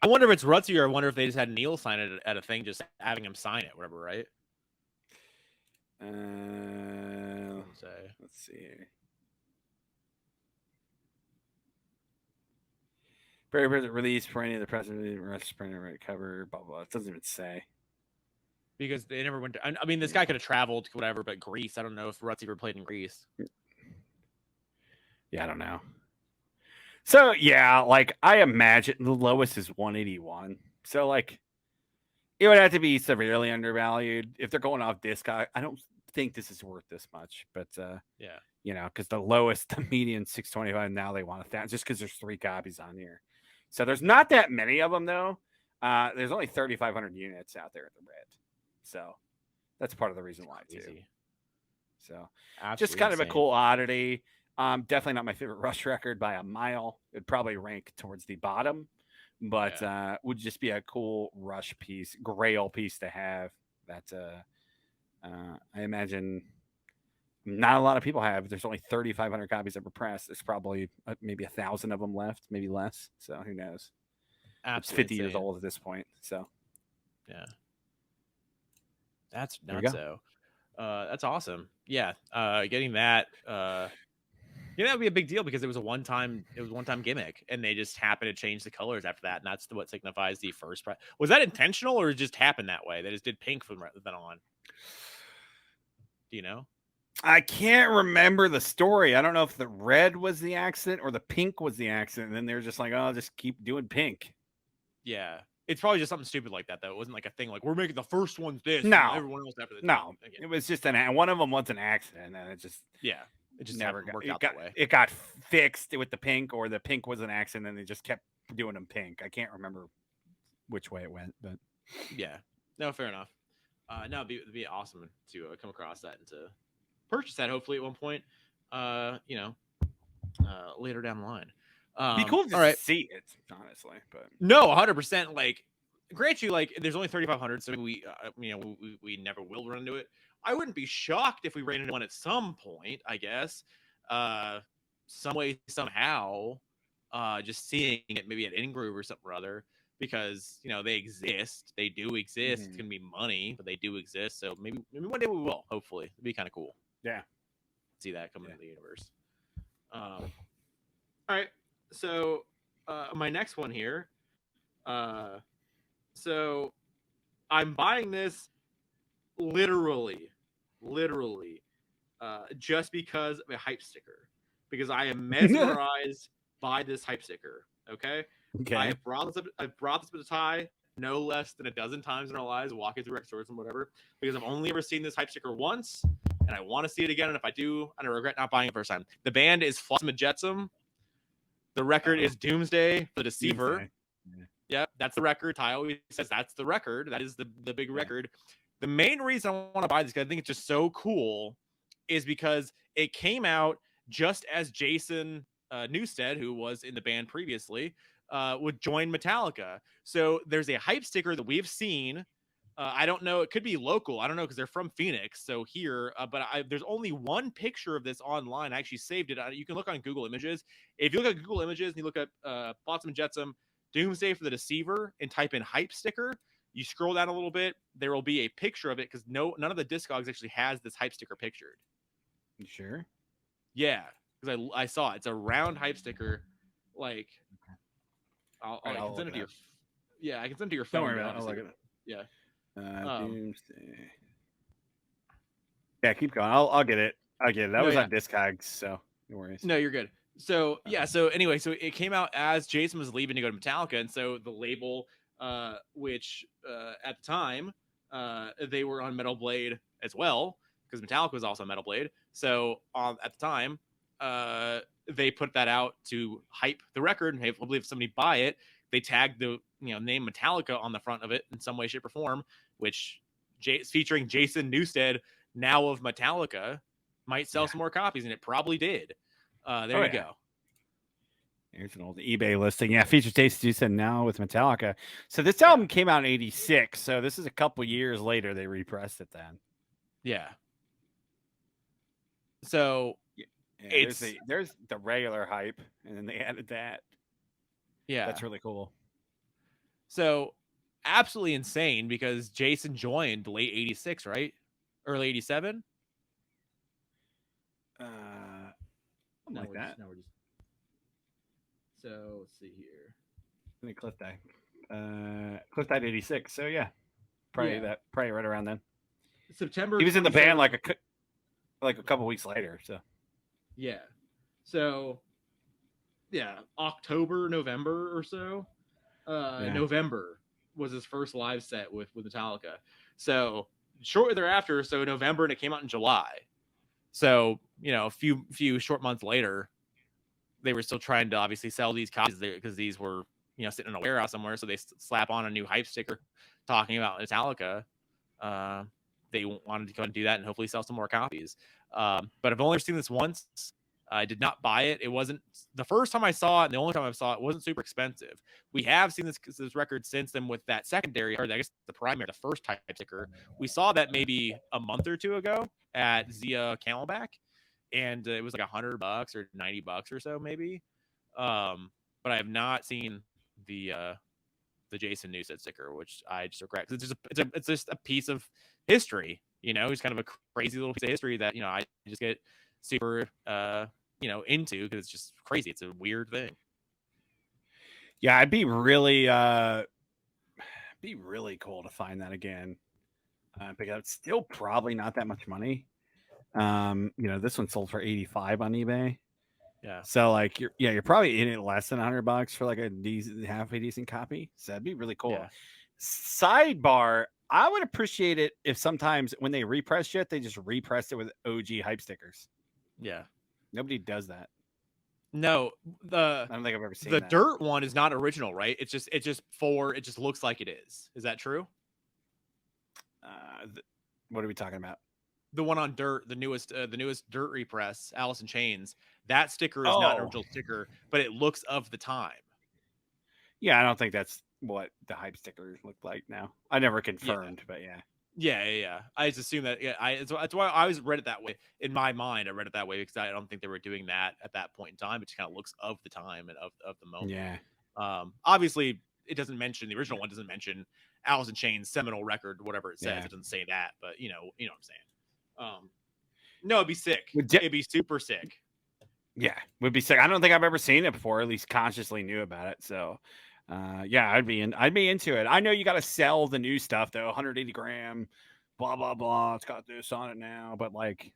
I wonder if it's Rutsy or I wonder if they just had Neil sign it at a thing, just having him sign it, whatever, right? Let's see here. Very present release for any of the president, rest printer, right cover, blah, blah. It doesn't even say. Because they never went to, I mean, this guy could have traveled to whatever, but Greece. I don't know if Rutsy ever played in Greece. Yeah, I don't know. So, yeah, like, I imagine the lowest is 181. So, like, it would have to be severely undervalued. If they're going off Discogs, I don't think this is worth this much. But, yeah, you know, because the lowest, the median 625, now they want 1,000 just because there's 3 copies on here. So, there's not that many of them, though. There's only 3,500 units out there at the red. So, that's part of the reason why, too. So, absolutely just kind of a cool oddity. Definitely not my favorite Rush record by a mile. It'd probably rank towards the bottom, but would just be a cool Rush piece, grail piece to have. That I imagine not a lot of people have. There's only 3,500 copies ever pressed. There's probably maybe 1,000 of them left, maybe less. So who knows? Absolutely, it's 50 years old at this point. So yeah, that's nuts. So that's awesome. Yeah, getting that. Yeah, that would be a big deal because it was a one-time gimmick, and they just happened to change the colors after that, and that's what signifies the first prize. Was that intentional, or it just happened that way? They just did pink from then on. Do you know? I can't remember the story. I don't know if the red was the accident or the pink was the accident, and then they're just like, "Oh, just keep doing pink." Yeah, it's probably just something stupid like that, though. It wasn't like a thing like we're making the first ones this, no, and everyone else after this. No, it was just one of them was an accident, and it just it just never worked out that way. It got fixed with the pink, or the pink was an accident, and they just kept doing them pink. I can't remember which way it went, but yeah, no, fair enough. No, it'd be awesome to come across that and to purchase that hopefully at one point. Later down the line. Be cool to see it, honestly, but no, 100%. Like, grant you, like, there's only 3,500, so we never will run into it. I wouldn't be shocked if we ran into one at some point, I guess. Some way, somehow, just seeing it maybe at InGroove or something or other, because, they exist. They do exist. It's going to be money, but they do exist. So maybe one day we will, hopefully. It'd be kind of cool. Yeah. See that come into the universe. All right. So my next one here. So I'm buying this literally, just because of a hype sticker, because I am mesmerized by this hype sticker. Okay. I brought this up to Ty no less than a dozen times in our lives, walking through rec stores and whatever, because I've only ever seen this hype sticker once, and I want to see it again. And if I do, I regret not buying it first time. The band is Flotsam and Jetsam. The record is Doomsday for the Deceiver. Yeah, that's the record. Ty always says that's the record. That is the big record. The main reason I want to buy this, because I think it's just so cool, is because it came out just as Jason Newsted, who was in the band previously, would join Metallica. So there's a hype sticker that we've seen I don't know. It could be local. I don't know because they're from Phoenix. So here, but there's only one picture of this online. I actually saved it. You can look on Google Images. If you look at Google Images and you look at Flotsam and Jetsam, Doomsday for the Deceiver, and type in hype sticker, you scroll down a little bit, there will be a picture of it because none of the Discogs actually has this hype sticker pictured. You sure? Yeah, because I saw it. It's a round hype sticker. Like, I can send it to your. Yeah, I can send it to your phone. Don't worry about it. I'll look at it. Yeah. Doomsday. Yeah, keep going. I'll get it. I'll get it. That was on Discogs, so no worries. No, you're good. So yeah, so anyway, so it came out as Jason was leaving to go to Metallica, and so the label, which at the time, they were on Metal Blade as well, because Metallica was also Metal Blade. So at the time, they put that out to hype the record, and hopefully if somebody buy it, they tagged the name Metallica on the front of it in some way, shape, or form, which featuring Jason Newsted, now of Metallica, might sell some more copies, and it probably did. There you go. Here's an old eBay listing. Yeah, features Jason Newsted now with Metallica. So this album came out in '86. So this is a couple years later. They repressed it then. Yeah. So there's the regular hype, and then they added that. Yeah, that's really cool. So absolutely insane because Jason joined late '86, right? Early '87. Something like that. We're just. So let's see here. I think Cliff died. Cliff died '86. So yeah, probably right around then. September. He was in the band like a couple weeks later. So yeah. So yeah, October, November or so. November was his first live set with Metallica. So shortly thereafter, so November, and it came out in July. So a few short months later, they were still trying to obviously sell these copies because these were sitting in a warehouse somewhere. So they slap on a new hype sticker talking about Metallica. They wanted to go and do that and hopefully sell some more copies. But I've only seen this once. I did not buy it. It wasn't the first time I saw it, and the only time I saw it wasn't super expensive. We have seen this record since then with that secondary, or I guess the primary, the first type sticker. We saw that maybe a month or two ago at Zia Camelback, and it was like $100 or $90 or so maybe. But I have not seen the Jason Newsted sticker, which I just regret because it's just a piece of history. It's kind of a crazy little piece of history that I just get super into because it's just crazy. It's a weird thing. Yeah, I'd be really cool to find that again. Because it's still probably not that much money. This one sold for $85 on eBay. Yeah. So like you're probably in it less than $100 for like a decent copy. So that'd be really cool. Yeah. Sidebar, I would appreciate it if sometimes when they repress shit, they just repress it with OG hype stickers. Yeah. Nobody does that. No, I don't think I've ever seen the that. Dirt one is not original, right? It just looks like it is. Is that true? What are we talking about? The one on Dirt, the newest Dirt repress, Alice in Chains. That sticker is not an original sticker, but it looks of the time. Yeah, I don't think that's what the hype stickers look like now. I never confirmed, but yeah. Yeah. I just assume that. Yeah, that's why I always read it that way. In my mind, I read it that way because I don't think they were doing that at that point in time. It just kind of looks of the time and of the moment. Yeah. Obviously, it doesn't mention the original one. Doesn't mention Alice in Chains seminal record, whatever it says. Yeah. It doesn't say that, but you know what I'm saying. No, it'd be sick. It'd be super sick. Yeah, would be sick. I don't think I've ever seen it before, at least consciously knew about it. So, yeah, I'd be into it. I know you got to sell the new stuff though, 180 gram, blah blah blah. It's got this on it now, but like,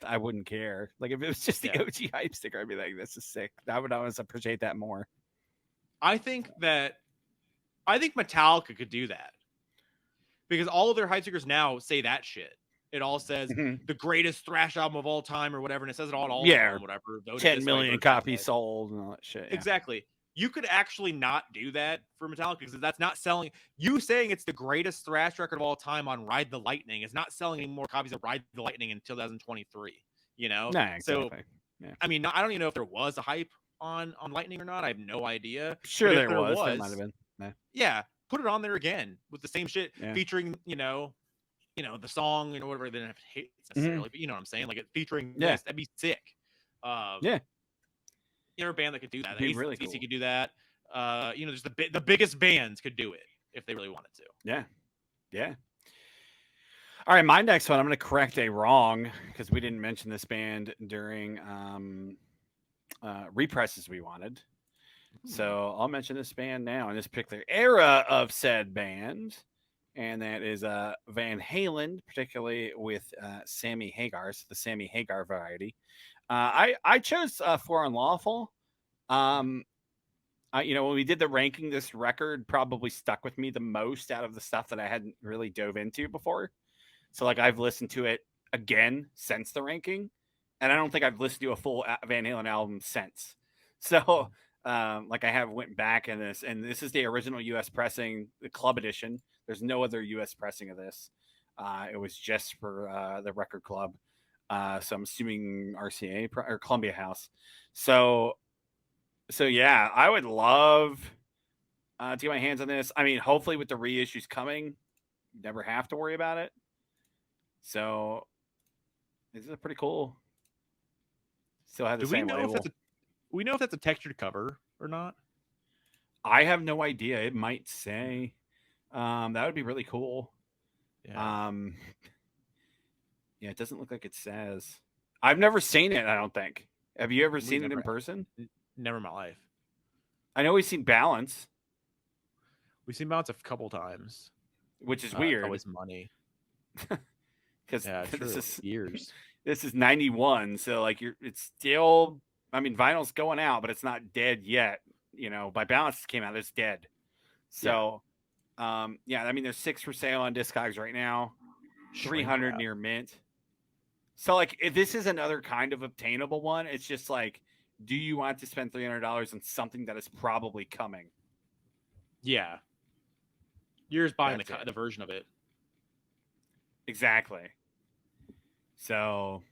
I wouldn't care. Like if it was just the OG hype sticker, I'd be like, this is sick. I would always appreciate that more. I think Metallica could do that because all of their hype stickers now say that shit. It all says the greatest thrash album of all time or whatever, and it says it all of them, whatever. 10 million copies sold and all that shit. Yeah. Exactly. You could actually not do that for Metallica because that's not selling. You saying it's the greatest thrash record of all time on Ride the Lightning is not selling any more copies of Ride the Lightning in 2023. You know? Nah, exactly. So, yeah. I mean, I don't even know if there was a hype on Lightning or not. I have no idea. Sure, there was. There might have been. Yeah. put it on there again with the same shit featuring, the song and whatever. They didn't have to hate necessarily, but you know what I'm saying? Like it featuring this, that'd be sick. A band that could do that. Be really AC/DC cool. could do that. Just the biggest bands could do it if they really wanted to. Yeah. All right, my next one, I'm going to correct a wrong because we didn't mention this band during represses we wanted. So I'll mention this band now in this particular era of said band, and that is Van Halen, particularly with Sammy Hagar, so the Sammy Hagar variety. I chose For Unlawful. When we did the ranking, this record probably stuck with me the most out of the stuff that I hadn't really dove into before. So like I've listened to it again since the ranking, and I don't think I've listened to a full Van Halen album since. So I have went back in this, and this is the original U.S. pressing, the club edition. There's no other U.S. pressing of this. It was just for the record club. So I'm assuming RCA or Columbia House. So yeah, I would love to get my hands on this. I mean, hopefully with the reissues coming, you never have to worry about it. So this is pretty cool. Still have the same label. We know if that's a textured cover or not? I have no idea. It might say. That would be really cool. Yeah. It doesn't look like it says. I've never seen it, I don't think. Have you ever seen it in person? Never in my life. I know we've seen Balance. We've seen Balance a couple times. Which is weird. Always money. Because this is years. This is 91, so like it's still, I mean, vinyl's going out, but it's not dead yet. By Balance came out, it's dead. So I mean, there's 6 for sale on Discogs right now, 300 near mint. So like if this is another kind of obtainable one, it's just like, do you want to spend $300 on something that is probably coming? Yeah. You're just buying the version of it. Exactly. So,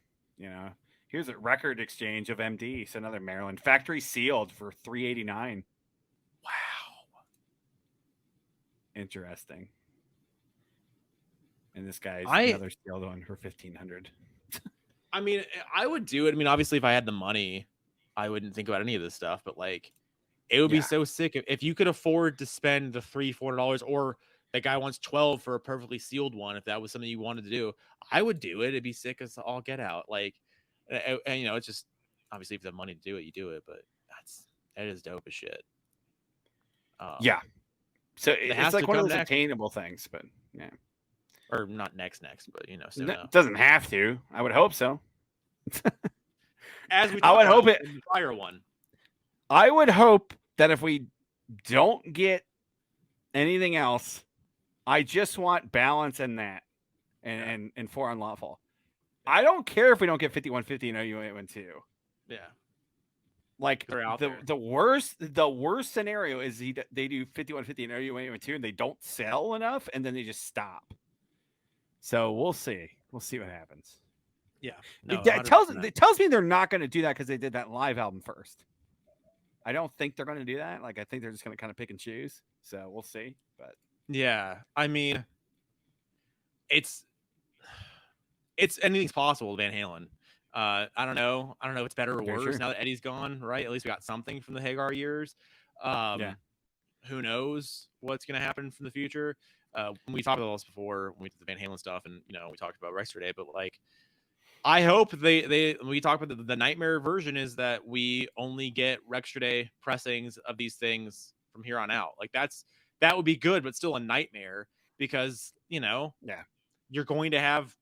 here's a record exchange of MD. So another Maryland factory sealed for $389. Wow. Interesting. And this guy's another sealed one for $1,500. I mean, I would do it. I mean, obviously, if I had the money, I wouldn't think about any of this stuff. But like, it would be so sick if you could afford to spend the $300-$400, or that guy wants 12 for a perfectly sealed one. If that was something you wanted to do, I would do it. It'd be sick as all get out. Like, and it's just obviously if you have money to do it, you do it. But that is dope as shit. So it's like one of those attainable things, but yeah. Or not next, but soon enough. Doesn't have to. I would hope so. As we I would hope it. The prior one. I would hope that if we don't get anything else, I just want Balance in that, and For Unlawful. I don't care if we don't get 5150 and OU812. Yeah. Like the worst scenario is they do 5150 and OU812 and they don't sell enough, and then they just stop. So we'll see. We'll see what happens. Yeah. It tells me they're not going to do that because they did that live album first. I don't think they're going to do that. Like, I think they're just going to kind of pick and choose. So we'll see. But yeah, I mean, it's anything's possible with Van Halen. I don't know if it's better or worse now that Eddie's gone, right? At least we got something from the Hagar years. Who knows what's going to happen from the future? We talked about this before when we did the Van Halen stuff, and we talked about Rex today. But like, I hope we talk about the nightmare version is that we only get Rex Day pressings of these things from here on out. Like that would be good, but still a nightmare because you're going to have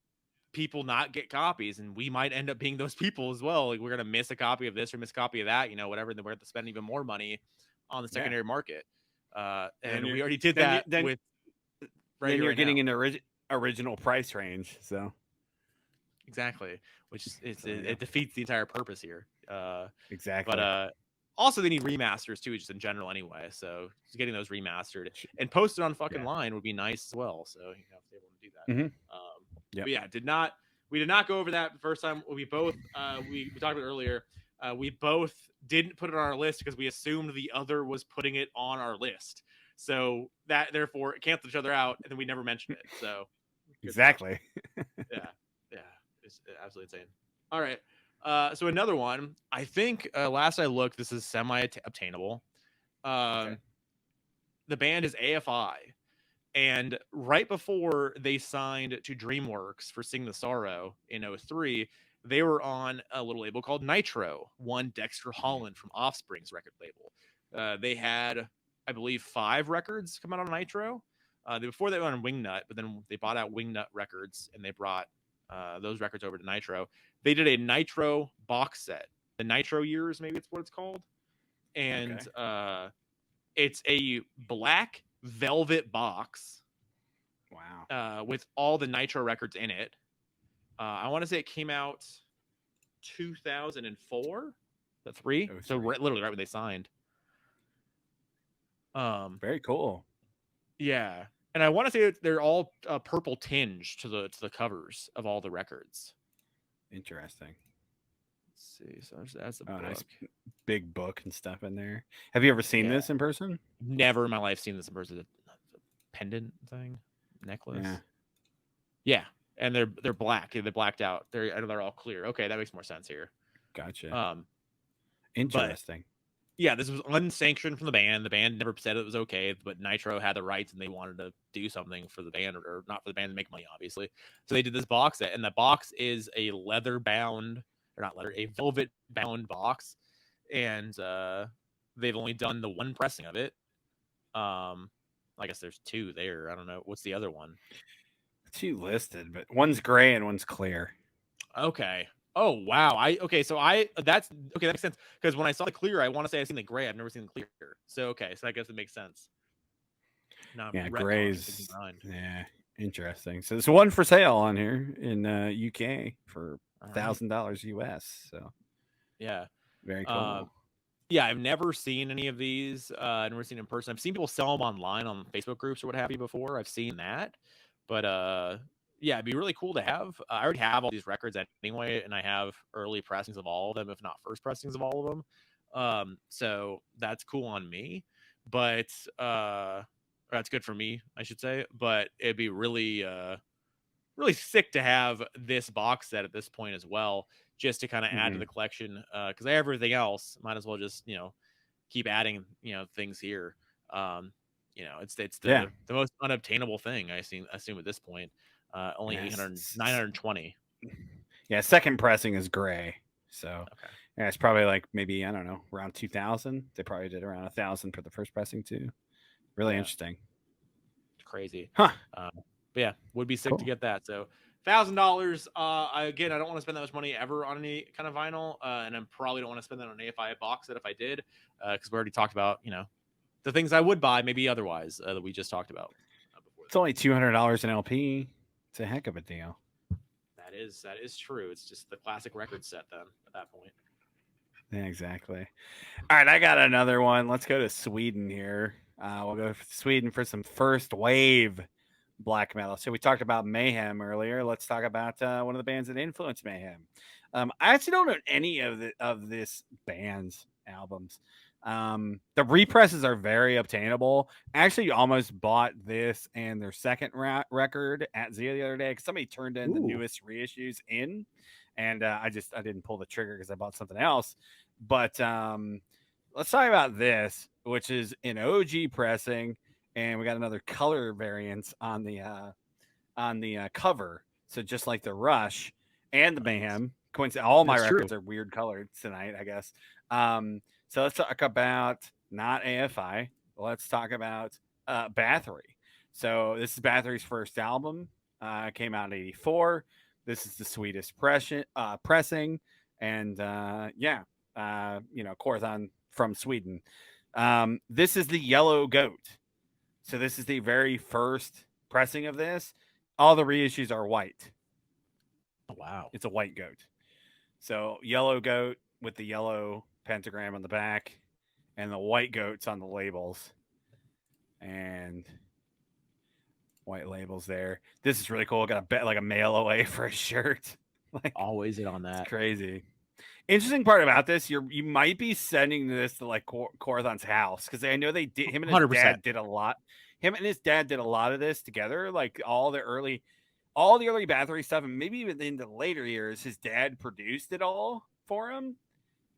people not get copies, and we might end up being those people as well. Like, we're gonna miss a copy of this or miss a copy of that, whatever. And then we're going to spend even more money on the secondary market. And we already did that with. Then you're getting an original price range, so exactly, which it defeats the entire purpose here. Exactly, but also they need remasters too, just in general anyway. So just getting those remastered and posted on fucking line would be nice as well. So you have to be able to do that. Mm-hmm. But yeah, we did not go over that the first time. We both we talked about it earlier. We both didn't put it on our list because we assumed the other was putting it on our list. So that therefore it canceled each other out, and then we never mentioned it. So exactly. yeah, it's absolutely insane. All right, so another one. I think last I looked, this is semi-obtainable. Okay. The band is AFI, and right before they signed to DreamWorks for Sing the Sorrow in 03, they were on a little label called Nitro, one Dexter Holland from Offspring's record label. They had, I believe, 5 records come out on Nitro. Before they went on Wingnut, but then they bought out Wingnut Records and they brought those records over to Nitro. They did a Nitro box set, the Nitro Years, maybe it's what it's called. And it's a black velvet box. Wow. With all the Nitro records in it. I want to say it came out 2004, the 3. So literally right when they signed. Very cool. Yeah, and I want to say they're all purple tinge to the covers of all the records. Interesting. Let's see. So that's a book. Nice big book and stuff in there. Have you ever seen this in person? Never in my life seen this in person. A pendant thing, necklace. Yeah. And they're black. They're blacked out. They're all clear. Okay, that makes more sense here. Gotcha. Interesting. This was unsanctioned from the band. The band never said it was okay, but Nitro had the rights and they wanted to do something for the band, or not for the band, to make money, obviously. So they did this box set, and the box is a velvet bound box, and they've only done the one pressing of it. I guess there's 2 there. I don't know what's the other one. 2 listed, but one's gray and one's clear. Okay. Oh wow. That makes sense, because when I saw the clear, I want to say I've seen the gray. I've never seen the clear. So I guess it makes sense. Grays. Yeah, interesting. So there's one for sale on here in UK for $1,000 US. So yeah, very cool. I've never seen any of these. I've never seen in person. I've seen people sell them online on Facebook groups or what have you before. I've seen that, but it'd be really cool to have. I already have all these records anyway, and I have early pressings of all of them, if not first pressings of all of them. So that's cool on me, but that's good for me, I should say. But it'd be really, really sick to have this box set at this point as well, just to kind of add to the collection. Because I have everything else, might as well just keep adding things here. It's the most unobtainable thing I assume at this point. Only 920. Yeah, second pressing is gray. So it's probably like maybe, I don't know, around 2,000. They probably did around 1,000 for the first pressing too. Really interesting. Crazy. Huh. But yeah, would be sick to get that. So $1,000. Again, I don't want to spend that much money ever on any kind of vinyl, and I probably don't want to spend that on an AFI box set if I did, because we already talked about the things I would buy maybe otherwise that we just talked about. It's only $200 an LP. It's a heck of a deal. That is true. It's just the classic record set then at that point. Yeah, exactly. All right, I got another one. Let's go to Sweden here. We'll go to Sweden for some first wave black metal. So we talked about Mayhem earlier. Let's talk about one of the bands that influenced Mayhem. I actually don't know any of this band's albums. The represses are very obtainable. Actually, almost bought this and their second record at Zia the other day because somebody turned in the newest reissues in, and I didn't pull the trigger because I bought something else. But let's talk about this, which is an OG pressing, and we got another color variance on the cover. So just like the Rush and the Mayhem, all my records are weird colored tonight, I guess. So let's talk about not AFI. Let's talk about Bathory. So this is Bathory's first album. Came out in '84. This is the sweetest pressing, and Korthon from Sweden. This is the Yellow Goat. So this is the very first pressing of this. All the reissues are white. Oh, wow. It's a white goat. So Yellow Goat with the yellow pentagram on the back and the white goats on the labels. And white labels there. This is really cool. Got a mail away for a shirt. Always it on that. It's crazy. Interesting part about this, you might be sending this to like Corathon's house because I know they did. Him and his 100%. dad did a lot. Him and his dad did a lot of this together, like all the early Bathory stuff, and maybe even in the later years, his dad produced it all for him,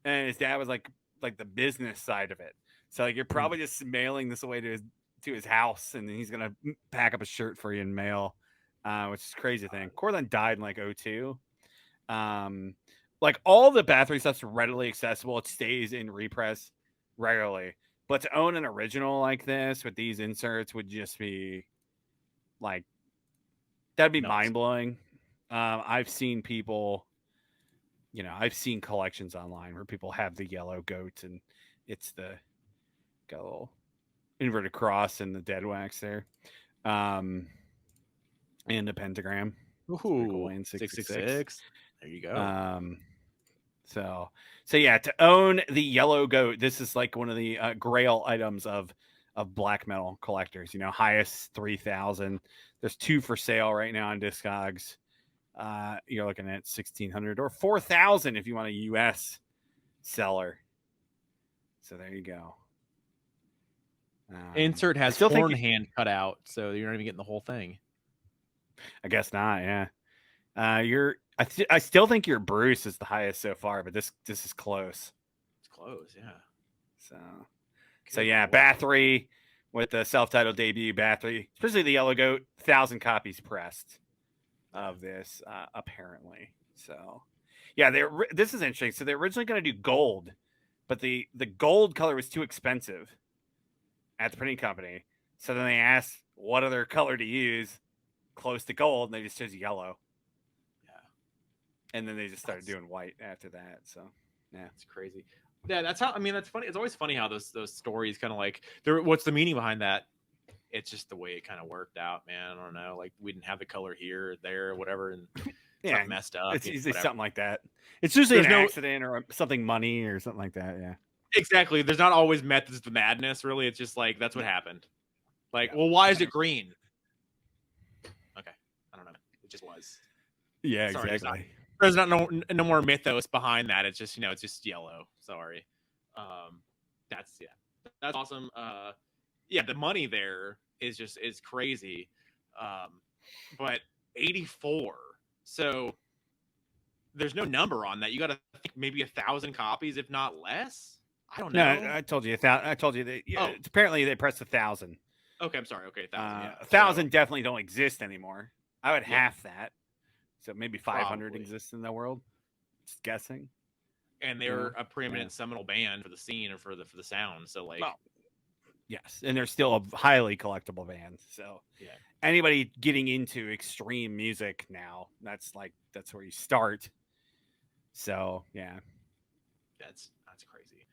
and his dad was like the business side of it. So like you're probably just mailing this away to his house, and then he's gonna pack up a shirt for you in mail, which is a crazy thing. Corathon died in like 2002. Like all the Bathory stuff's readily accessible. It stays in repress regularly. But to own an original like this with these inserts would just be like that'd be mind blowing. I've seen people, I've seen collections online where people have the yellow goat and it's got a little inverted cross and the Deadwax there, and the pentagram. Ooh, cool. And 666. There you go. So yeah, to own the yellow goat, this is like one of the grail items of black metal collectors. Highest 3,000. There's 2 for sale right now on Discogs. You're looking at 1,600 or 4,000 if you want a US seller. So there you go. Insert has horn hand cut out, so you're not even getting the whole thing. I guess not. Yeah. I still think your Bruce is the highest so far, but this is close. It's close, yeah. So yeah, Bathory with the self-titled debut Bathory, especially the Yellow Goat, 1,000 copies pressed of this, apparently. So yeah, this is interesting. So they're originally going to do gold, but the gold color was too expensive at the printing company. So then they asked what other color to use close to gold, and they just chose yellow. And then they just started doing white after that. So, yeah, it's crazy. Yeah, that's funny. It's always funny how those stories kind of like, what's the meaning behind that? It's just the way it kind of worked out, man. I don't know. Like we didn't have the color here, there, whatever, and yeah, messed up. It's usually something like that. It's usually an accident or something money or something like that. Yeah, exactly. There's not always methods to madness. Really, it's just like that's what happened. Like, well, why is it green? Okay, I don't know. It just was. Yeah, exactly. There's not no more mythos behind that. It's just it's just yellow. Sorry. That's awesome. Yeah, the money there is crazy. But 84. So there's no number on that. You got to think maybe 1,000 copies, if not less. I don't know. No, I told you. I told you that. Yeah, apparently they pressed 1,000. Okay, I'm sorry. Okay, 1,000. Yeah. 1,000 definitely don't exist anymore. I would half that. So maybe 500 exists in the world. Just guessing. And they're a preeminent seminal band for the scene or for the sound. So like, yes, and they're still a highly collectible band. So yeah, anybody getting into extreme music now, that's where you start. So yeah, that's crazy.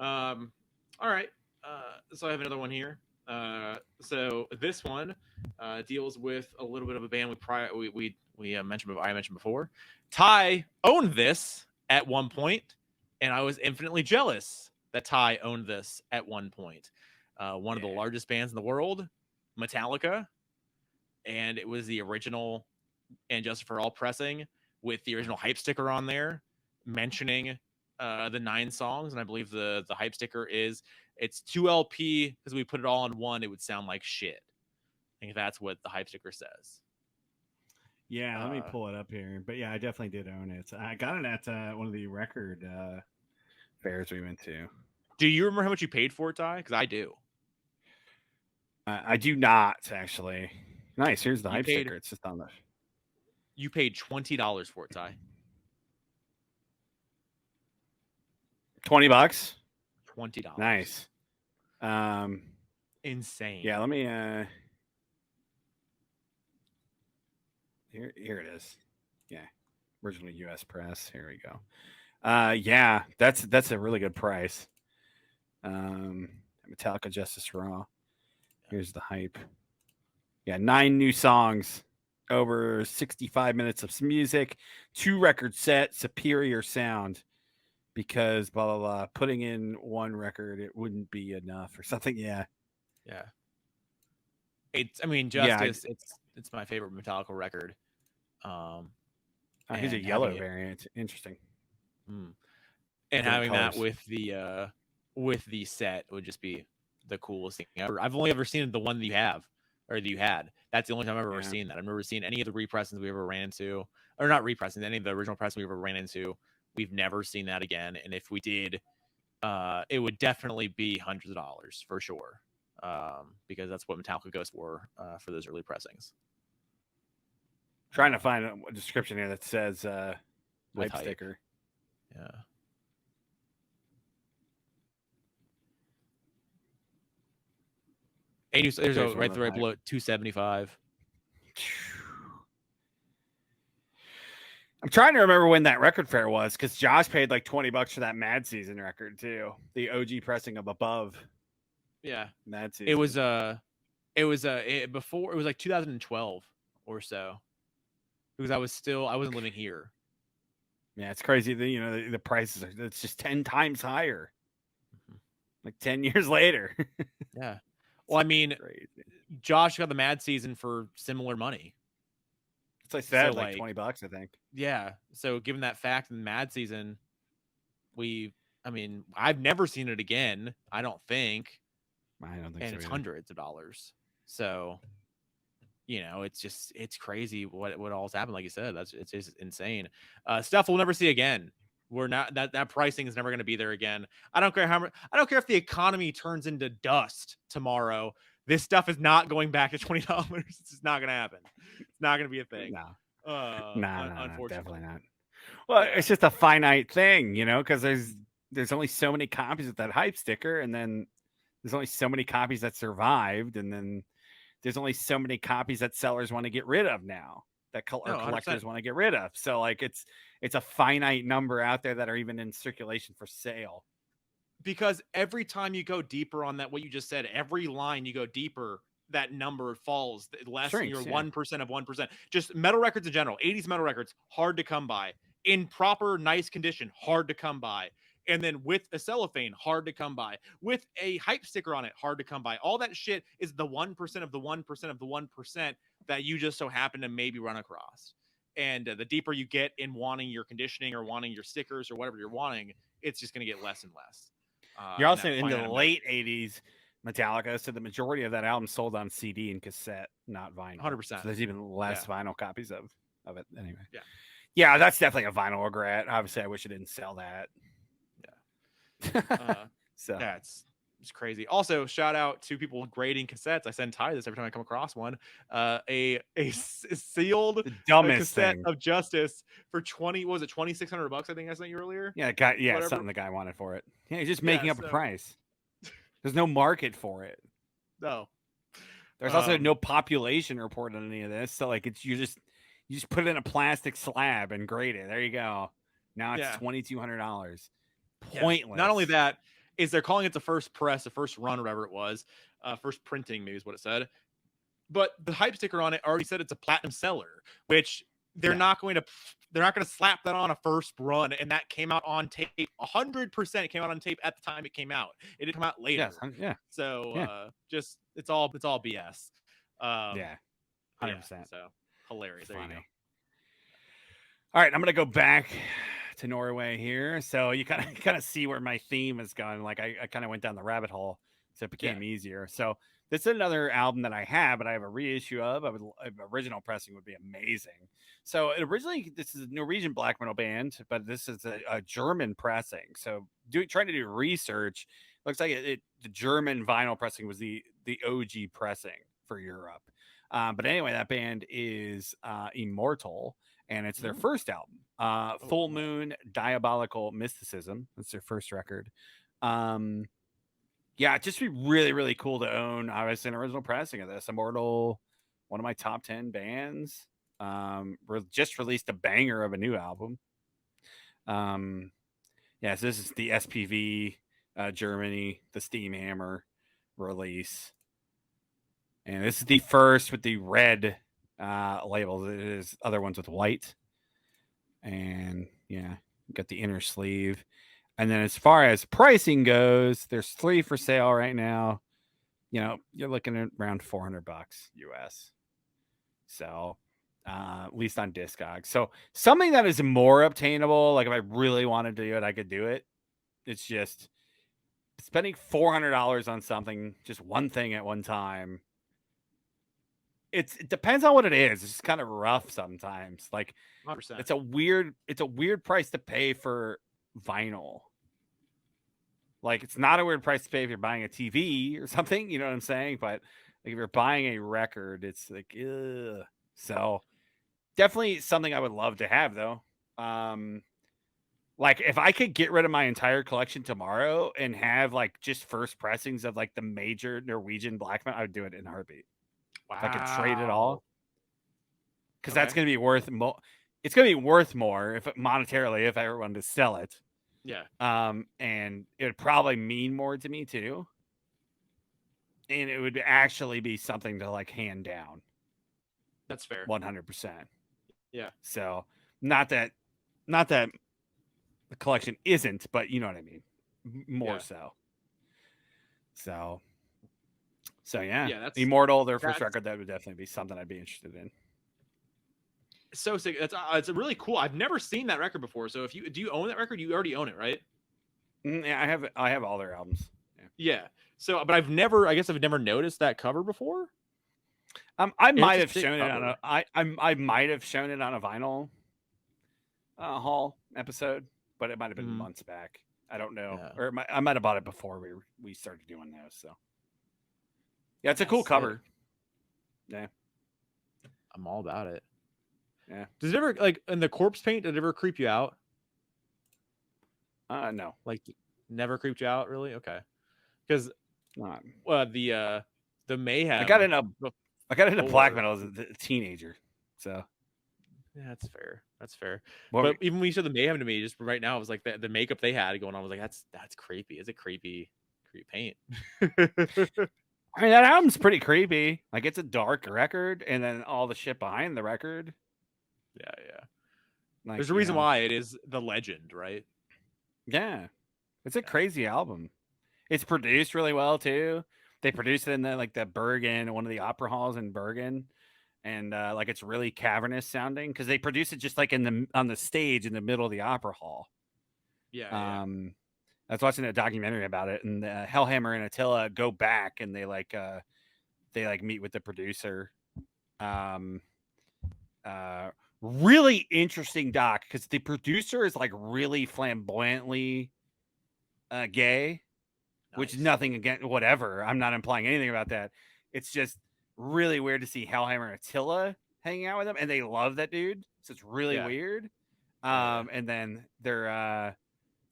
All right. So I have another one here. So this one deals with a little bit of a band I mentioned before. Ty owned this at one point, and I was infinitely jealous that Ty owned this at one point. One of the largest bands in the world, Metallica, and it was the original And Justice for All pressing with the original hype sticker on there mentioning the 9 songs, and I believe the hype sticker it's 2 LP because we put it all in one, it would sound like shit. I think that's what the hype sticker says. Yeah, let me pull it up here. But yeah, I definitely did own it. I got it at one of the record fairs we went to. Do you remember how much you paid for it, Ty? Because I do. I do not, actually. Nice. Here's the hype sticker. It's just on the... You paid $20 for it, Ty. $20? $20. Nice. Insane. Yeah, let me... Here it is. Yeah. Original US press. Here we go. Yeah, that's a really good price. Metallica Justice Raw. Here's the hype. Yeah, 9 new songs, over 65 minutes of music, 2 record set, superior sound, because blah blah blah. Putting in 1 record, it wouldn't be enough or something. Yeah. Justice. It's my favorite Here's a yellow variant. Interesting. And having that with the set would just be the coolest thing ever. I've only ever seen the one that you have or that you had. That's the only time I've ever seen that. I've never seen any of the repressings we ever ran into, or not repressings, any of the original press we ever ran into. We've never seen that again. And if we did, it would definitely be hundreds of dollars for sure, because that's what Metallica goes for those early pressings. Trying to find a description here that says with hype sticker. Yeah. There's right below 275. I'm trying to remember when that record fair was, because Josh paid like $20 for that Mad Season record too, the OG pressing of Above. Yeah, Mad Season. It was before, it was like 2012 or so, because I wasn't living here. Yeah, it's crazy. The prices are, it's just 10 times higher. Like 10 years later. Yeah. Well, I mean, crazy. Josh got the Mad Season for similar money. It's like said, like $20, I think. Yeah. So given that fact in the Mad Season, I've never seen it again. I don't think. And so it's hundreds of dollars. So, it's crazy what all's happened. Like you said, it's just insane. Stuff we'll never see again. We're not that pricing is never going to be there again. I don't care if the economy turns into dust tomorrow. This stuff is not going back to $20. It's just not going to happen. It's not going to be a thing. No, unfortunately, definitely not. Well, it's just a finite thing, because there's only so many copies of that hype sticker, and then there's only so many copies that survived, and then there's only so many copies that sellers want to get rid of now, that collectors want to get rid of. So like it's a finite number out there that are even in circulation for sale. Because every time you go deeper on that, what you just said, every line you go deeper, that number falls less than your 1% of 1%. Just metal records in general, 80s metal records, hard to come by. In proper, nice condition, hard to come by. And then with a cellophane, hard to come by. With a hype sticker on it, hard to come by. All that shit is the 1% of the 1% of the 1% that you just so happen to maybe run across. And the deeper you get in wanting your conditioning or wanting your stickers or whatever you're wanting, it's just going to get less and less. You're also in the late 80s Metallica, so the majority of that album sold on CD and cassette, not vinyl. 100%. So there's even less vinyl copies of it anyway. Yeah, that's definitely a vinyl regret. Obviously, I wish I didn't sell that. Yeah. It's crazy. Also, shout out to people grading cassettes. I send Ty this every time I come across one. A sealed cassette of Justice for $2,600. I think I sent you earlier. Yeah, something the guy wanted for it. Yeah, he's just making up a price. There's no market for it. No. There's also no population report on any of this. So like you just put it in a plastic slab and grade it. There you go. Now it's $2,200. Pointless. Not only that, is they're calling it the first press, the first run, or whatever it was, first printing, maybe is what it said. But the hype sticker on it already said it's a platinum seller, which they're not going to slap that on a first run. And that came out on tape. 100% came out on tape at the time it came out. It didn't come out later. So just it's all BS. 100%. So hilarious. There you go. All right, I'm gonna go back to Norway here. So you kind of see where my theme is going. Like I kind of went down the rabbit hole, so it became easier. So this is another album that I have, but I have a reissue of. Original pressing would be amazing. So originally, this is a Norwegian black metal band, but this is a German pressing. So trying to do research, looks like the German vinyl pressing was the OG pressing for Europe. But anyway, that band is Immortal, and it's their first album, Full Moon Diabolical Mysticism. That's their first record. It'd just be really, really cool to own, obviously, an original pressing of this. Immortal, one of my top 10 bands, just released a banger of a new album. So this is the SPV Germany, the Steam Hammer release. And this is the first with the red label. There's other ones with white. And got the inner sleeve. And then as far as pricing goes, there's 3 for sale right now. You're looking at around $400 US. So at least on Discogs. So something that is more obtainable, like if I really wanted to do it, I could do it. It's just spending $400 on something, just one thing at one time. It depends on what it is. It's just kind of rough sometimes. Like 100%. it's a weird price to pay for vinyl. Like it's not a weird price to pay if you're buying a TV or something, you know what I'm saying? But like if you're buying a record, it's like ugh. So definitely something I would love to have though. Like if I could get rid of my entire collection tomorrow and have like just first pressings of like the major Norwegian black metal, I would do it in a heartbeat. If I could trade it all, because that's going to be worth more. It's going to be worth more if monetarily if I ever wanted to sell it. Yeah. And it would probably mean more to me too. And it would actually be something to like hand down. That's fair. 100%. Yeah. So not that the collection isn't, but you know what I mean. More so. So yeah. Yeah, that's Immortal, their first record, that would definitely be something I'd be interested in. So sick. It's a really cool. I've never seen that record before. So do you own that record? You already own it, right? Yeah, I have all their albums. Yeah. So, but I've never noticed that cover before. I might have shown it on I might have shown it on a vinyl haul episode, but it might have been months back. I don't know, or I might have bought it before we started doing those. So yeah, it's a cool cover. Yeah, I'm all about it. Yeah. Does it ever like in the corpse paint? Did it ever creep you out? No. Like never creeped you out, really? Okay. Because the Mayhem. I got into black metal as a teenager, so yeah, that's fair. But even when you showed the Mayhem to me, just right now, it was like the makeup they had going on. I was like, that's creepy. It's a creepy paint. I mean, that album's pretty creepy. Like it's a dark record, and then all the shit behind the record. Yeah. Like, there's a reason why it is the legend, right? Yeah, it's a crazy album. It's produced really well too. They produced it in the Bergen, one of the opera halls in Bergen, and like it's really cavernous sounding because they produced it just like on the stage in the middle of the opera hall. Yeah. I was watching a documentary about it, and Hellhammer and Attila go back and they meet with the producer. Really interesting doc because the producer is like really flamboyantly gay. Nice. Which nothing against whatever. I'm not implying anything about that. It's just really weird to see Hellhammer and Attila hanging out with him, and they love that dude. So it's really weird. And then they're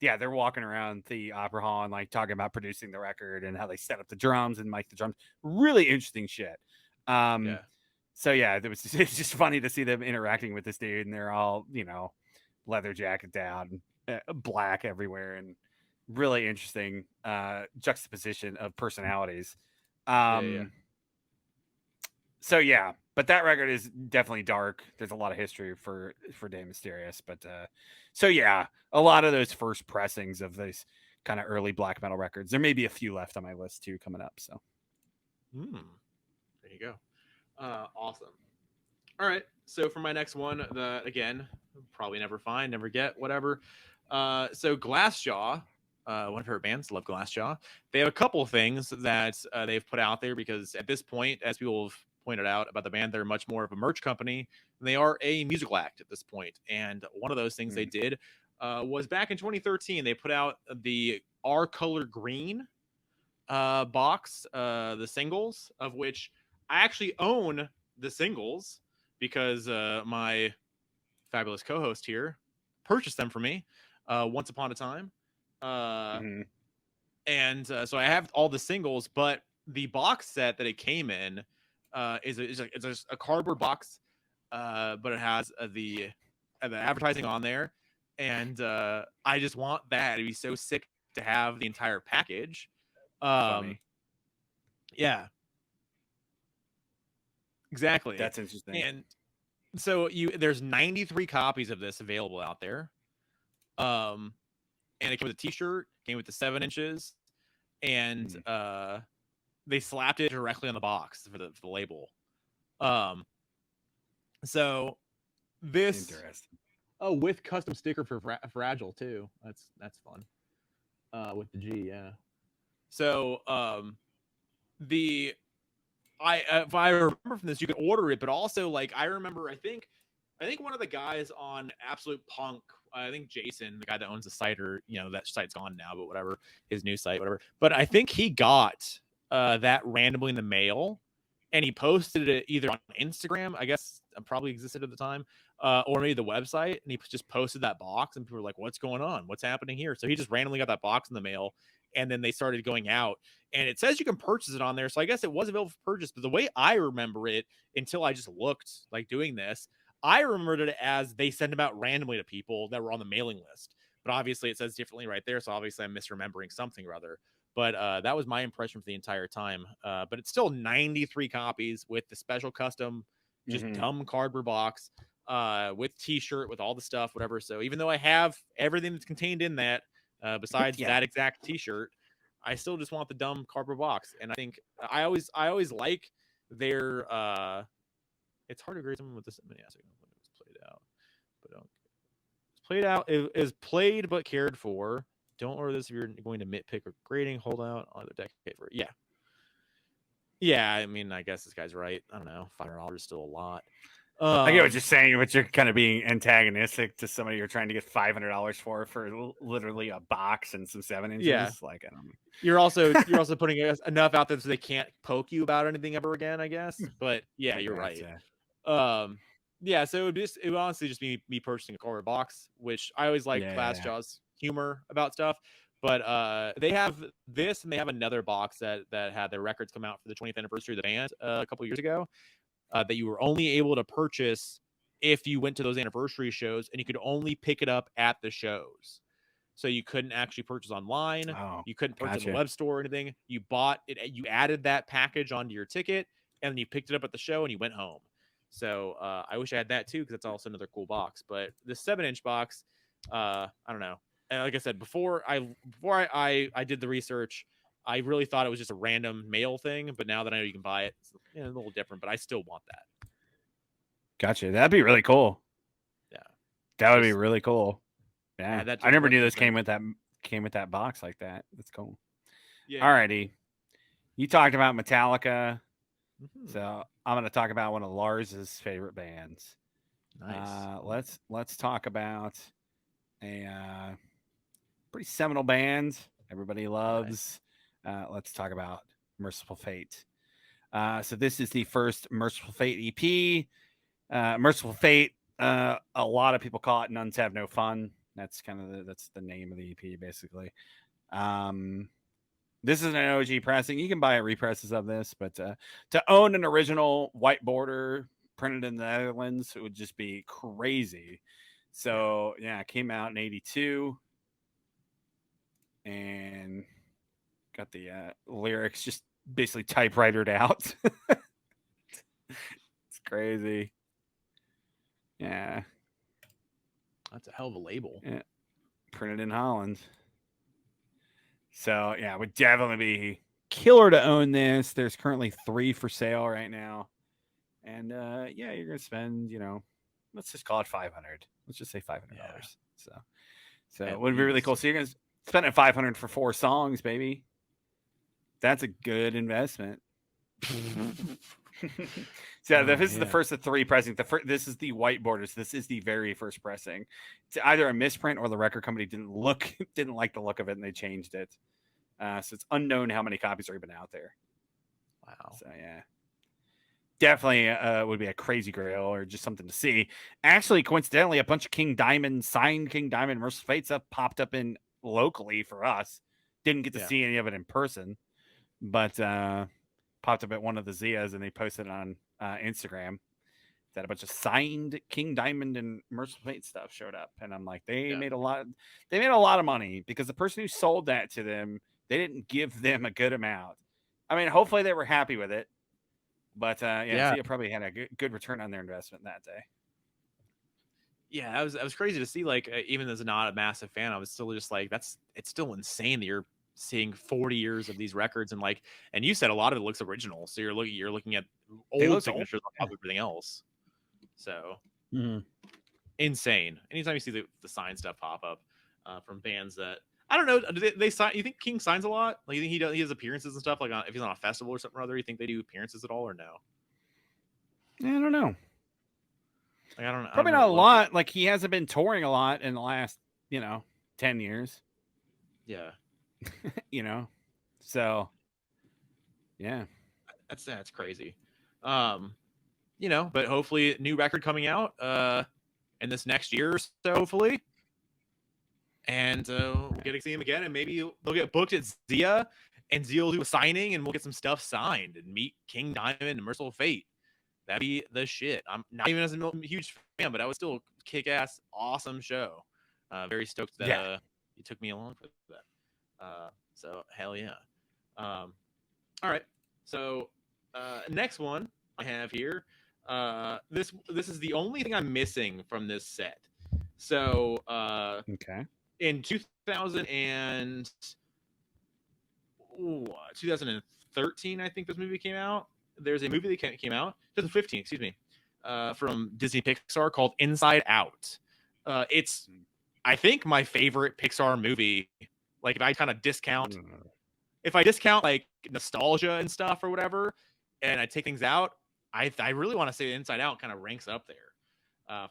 walking around the opera hall and like talking about producing the record and how they set up the drums and mic the drums. Really interesting shit. So yeah, it's just funny to see them interacting with this dude, and they're all leather jacket down, black everywhere, and really interesting juxtaposition of personalities. So yeah, but that record is definitely dark. There's a lot of history for De Mysterious, but so yeah, a lot of those first pressings of these kind of early black metal records. There may be a few left on my list too coming up. So there you go. Awesome. All right, so for my next one, again, probably never find, never get, whatever. So Glassjaw. One of her bands, love Glassjaw. They have a couple of things that they've put out there because at this point, as people have pointed out about the band, they're much more of a merch company than they are a musical act at this point. And one of those things they did was back in 2013. They put out the Our Color Green box, the singles, of which I actually own the singles because my fabulous co-host here purchased them for me once upon a time. And so I have all the singles, but the box set that it came in is a cardboard box, but it has the advertising on there, and I just want that. It'd be so sick to have the entire package. Yeah, exactly. That's interesting. And so there's 93 copies of this available out there. And it came with a t-shirt, came with the 7 inches, and they slapped it directly on the box for the label. So this interesting. with custom sticker for Fragile too. That's fun. with the G, yeah. So if I remember from this, you can order it, but also like I remember, I think one of the guys on Absolute Punk, I think Jason, the guy that owns the site, or that site's gone now, but whatever, his new site, whatever. But I think he got that randomly in the mail, and he posted it either on Instagram, I guess probably existed at the time, or maybe the website, and he just posted that box, and people were like, "What's going on? What's happening here?" So he just randomly got that box in the mail, and then they started going out, and it says you can purchase it on there. So I guess it was available for purchase, but the way I remember it, until I just looked like doing this, I remembered it as they send them out randomly to people that were on the mailing list. But obviously it says differently right there, so obviously I'm misremembering something or other. But that was my impression for the entire time. But it's still 93 copies with the special custom, just dumb cardboard box, with t-shirt, with all the stuff, whatever. So even though I have everything that's contained in that, besides that exact t-shirt, I still just want the dumb cardboard box. And I think I always like their it's hard to agree with someone with this. Yeah, so when it was played out, but it's played out. It is played but cared for. Don't order this if you're going to nitpick or grading. Hold out on the decade for it. Yeah. I mean, I guess this guy's right. I don't know. $500 is still a lot. I get what you're saying, but you're kind of being antagonistic to somebody you're trying to get $500 for literally a box and some 7-inches. Yeah. Like, I don't know. You're also putting enough out there so they can't poke you about anything ever again, I guess. But yeah, you're right. Yeah, so it would honestly just be me purchasing a cardboard box, which I always like Glassjaw's humor about stuff. But they have this, and they have another box that had their records come out for the 20th anniversary of the band a couple years ago, that you were only able to purchase if you went to those anniversary shows, and you could only pick it up at the shows. So you couldn't actually purchase online. You couldn't purchase in the web store or anything. You bought it. You added that package onto your ticket, and then you picked it up at the show, and you went home. So I wish I had that too, because that's also another cool box. But the 7-inch box, I don't know. And like I said, before I did the research, I really thought it was just a random mail thing. But now that I know you can buy it, it's a little different. But I still want that. Gotcha. That'd be really cool. Yeah, that would be really cool. Yeah, I never knew this came with that box like that. That's cool. Yeah. Alrighty, you talked about Metallica, so I'm going to talk about one of Lars's favorite bands. Nice. Let's talk about a pretty seminal band everybody loves. Nice. Let's talk about Merciful Fate. So this is the first Merciful Fate EP. Merciful Fate. A lot of people call it "Nuns Have No Fun." That's that's the name of the EP, basically. This is an OG pressing. You can buy represses of this, but to own an original white border printed in the Netherlands, it would just be crazy. So yeah, it came out in '82, and got the lyrics just basically typewritered out. It's crazy. Yeah. That's a hell of a label. Yeah. Printed in Holland. So, yeah, it would definitely be killer to own this. There's currently 3 for sale right now. And, yeah, you're going to spend, let's just call it $500. Let's just say $500. Yeah. So it would be really cool. So you're going to spend $500 for 4 songs, baby. That's a good investment. So this is the first of 3 pressings. This is the white borders. This is the very first pressing. It's either a misprint or the record company didn't like the look of it and they changed it. So it's unknown how many copies are even out there. Wow. So yeah, definitely would be a crazy grail or just something to see. Actually, coincidentally, a bunch of signed King Diamond Merciful Fate stuff popped up in locally for us. Didn't get to see any of it in person, but popped up at one of the Zias and they posted it on Instagram that a bunch of signed King Diamond and Merciful Fate stuff showed up, and I'm like, they made a lot of money because the person who sold that to them, they didn't give them a good amount. I mean, hopefully they were happy with it, but Zia probably had a good return on their investment that day. Yeah, that was crazy to see. Like, even as not a massive fan, I was still just like, it's still insane that you're seeing 40 years of these records, and you said a lot of it looks original, so you're looking at old signatures on top of everything else. So insane. Anytime you see the signed stuff pop up from bands that I don't know. Do they sign? You think King signs a lot? Like, you think he has appearances and stuff? Like, if he's on a festival or something or other, you think they do appearances at all or no? I don't know. Like, I don't Probably really not a look. lot. Like he hasn't been touring a lot in the last, 10 years. Yeah, So yeah. that's crazy. But hopefully new record coming out in this next year or so, hopefully. And we'll get to see him again, and maybe they'll get booked at Zia, and Zia will do a signing, and we'll get some stuff signed and meet King Diamond and Merciful Fate. That'd be the shit. I'm not even as a huge fan, but that was still a kick-ass, awesome show. Very stoked that you took me along for that. So hell yeah. All right. So next one I have here. This is the only thing I'm missing from this set. So Okay. in 2013, I think this movie came out. There's a movie that came out 2015, excuse me, from Disney Pixar called Inside Out. It's, I think, my favorite Pixar movie. Like, if I kind of discount like nostalgia and stuff or whatever, and I take things out, I really want to say Inside Out kind of ranks up there,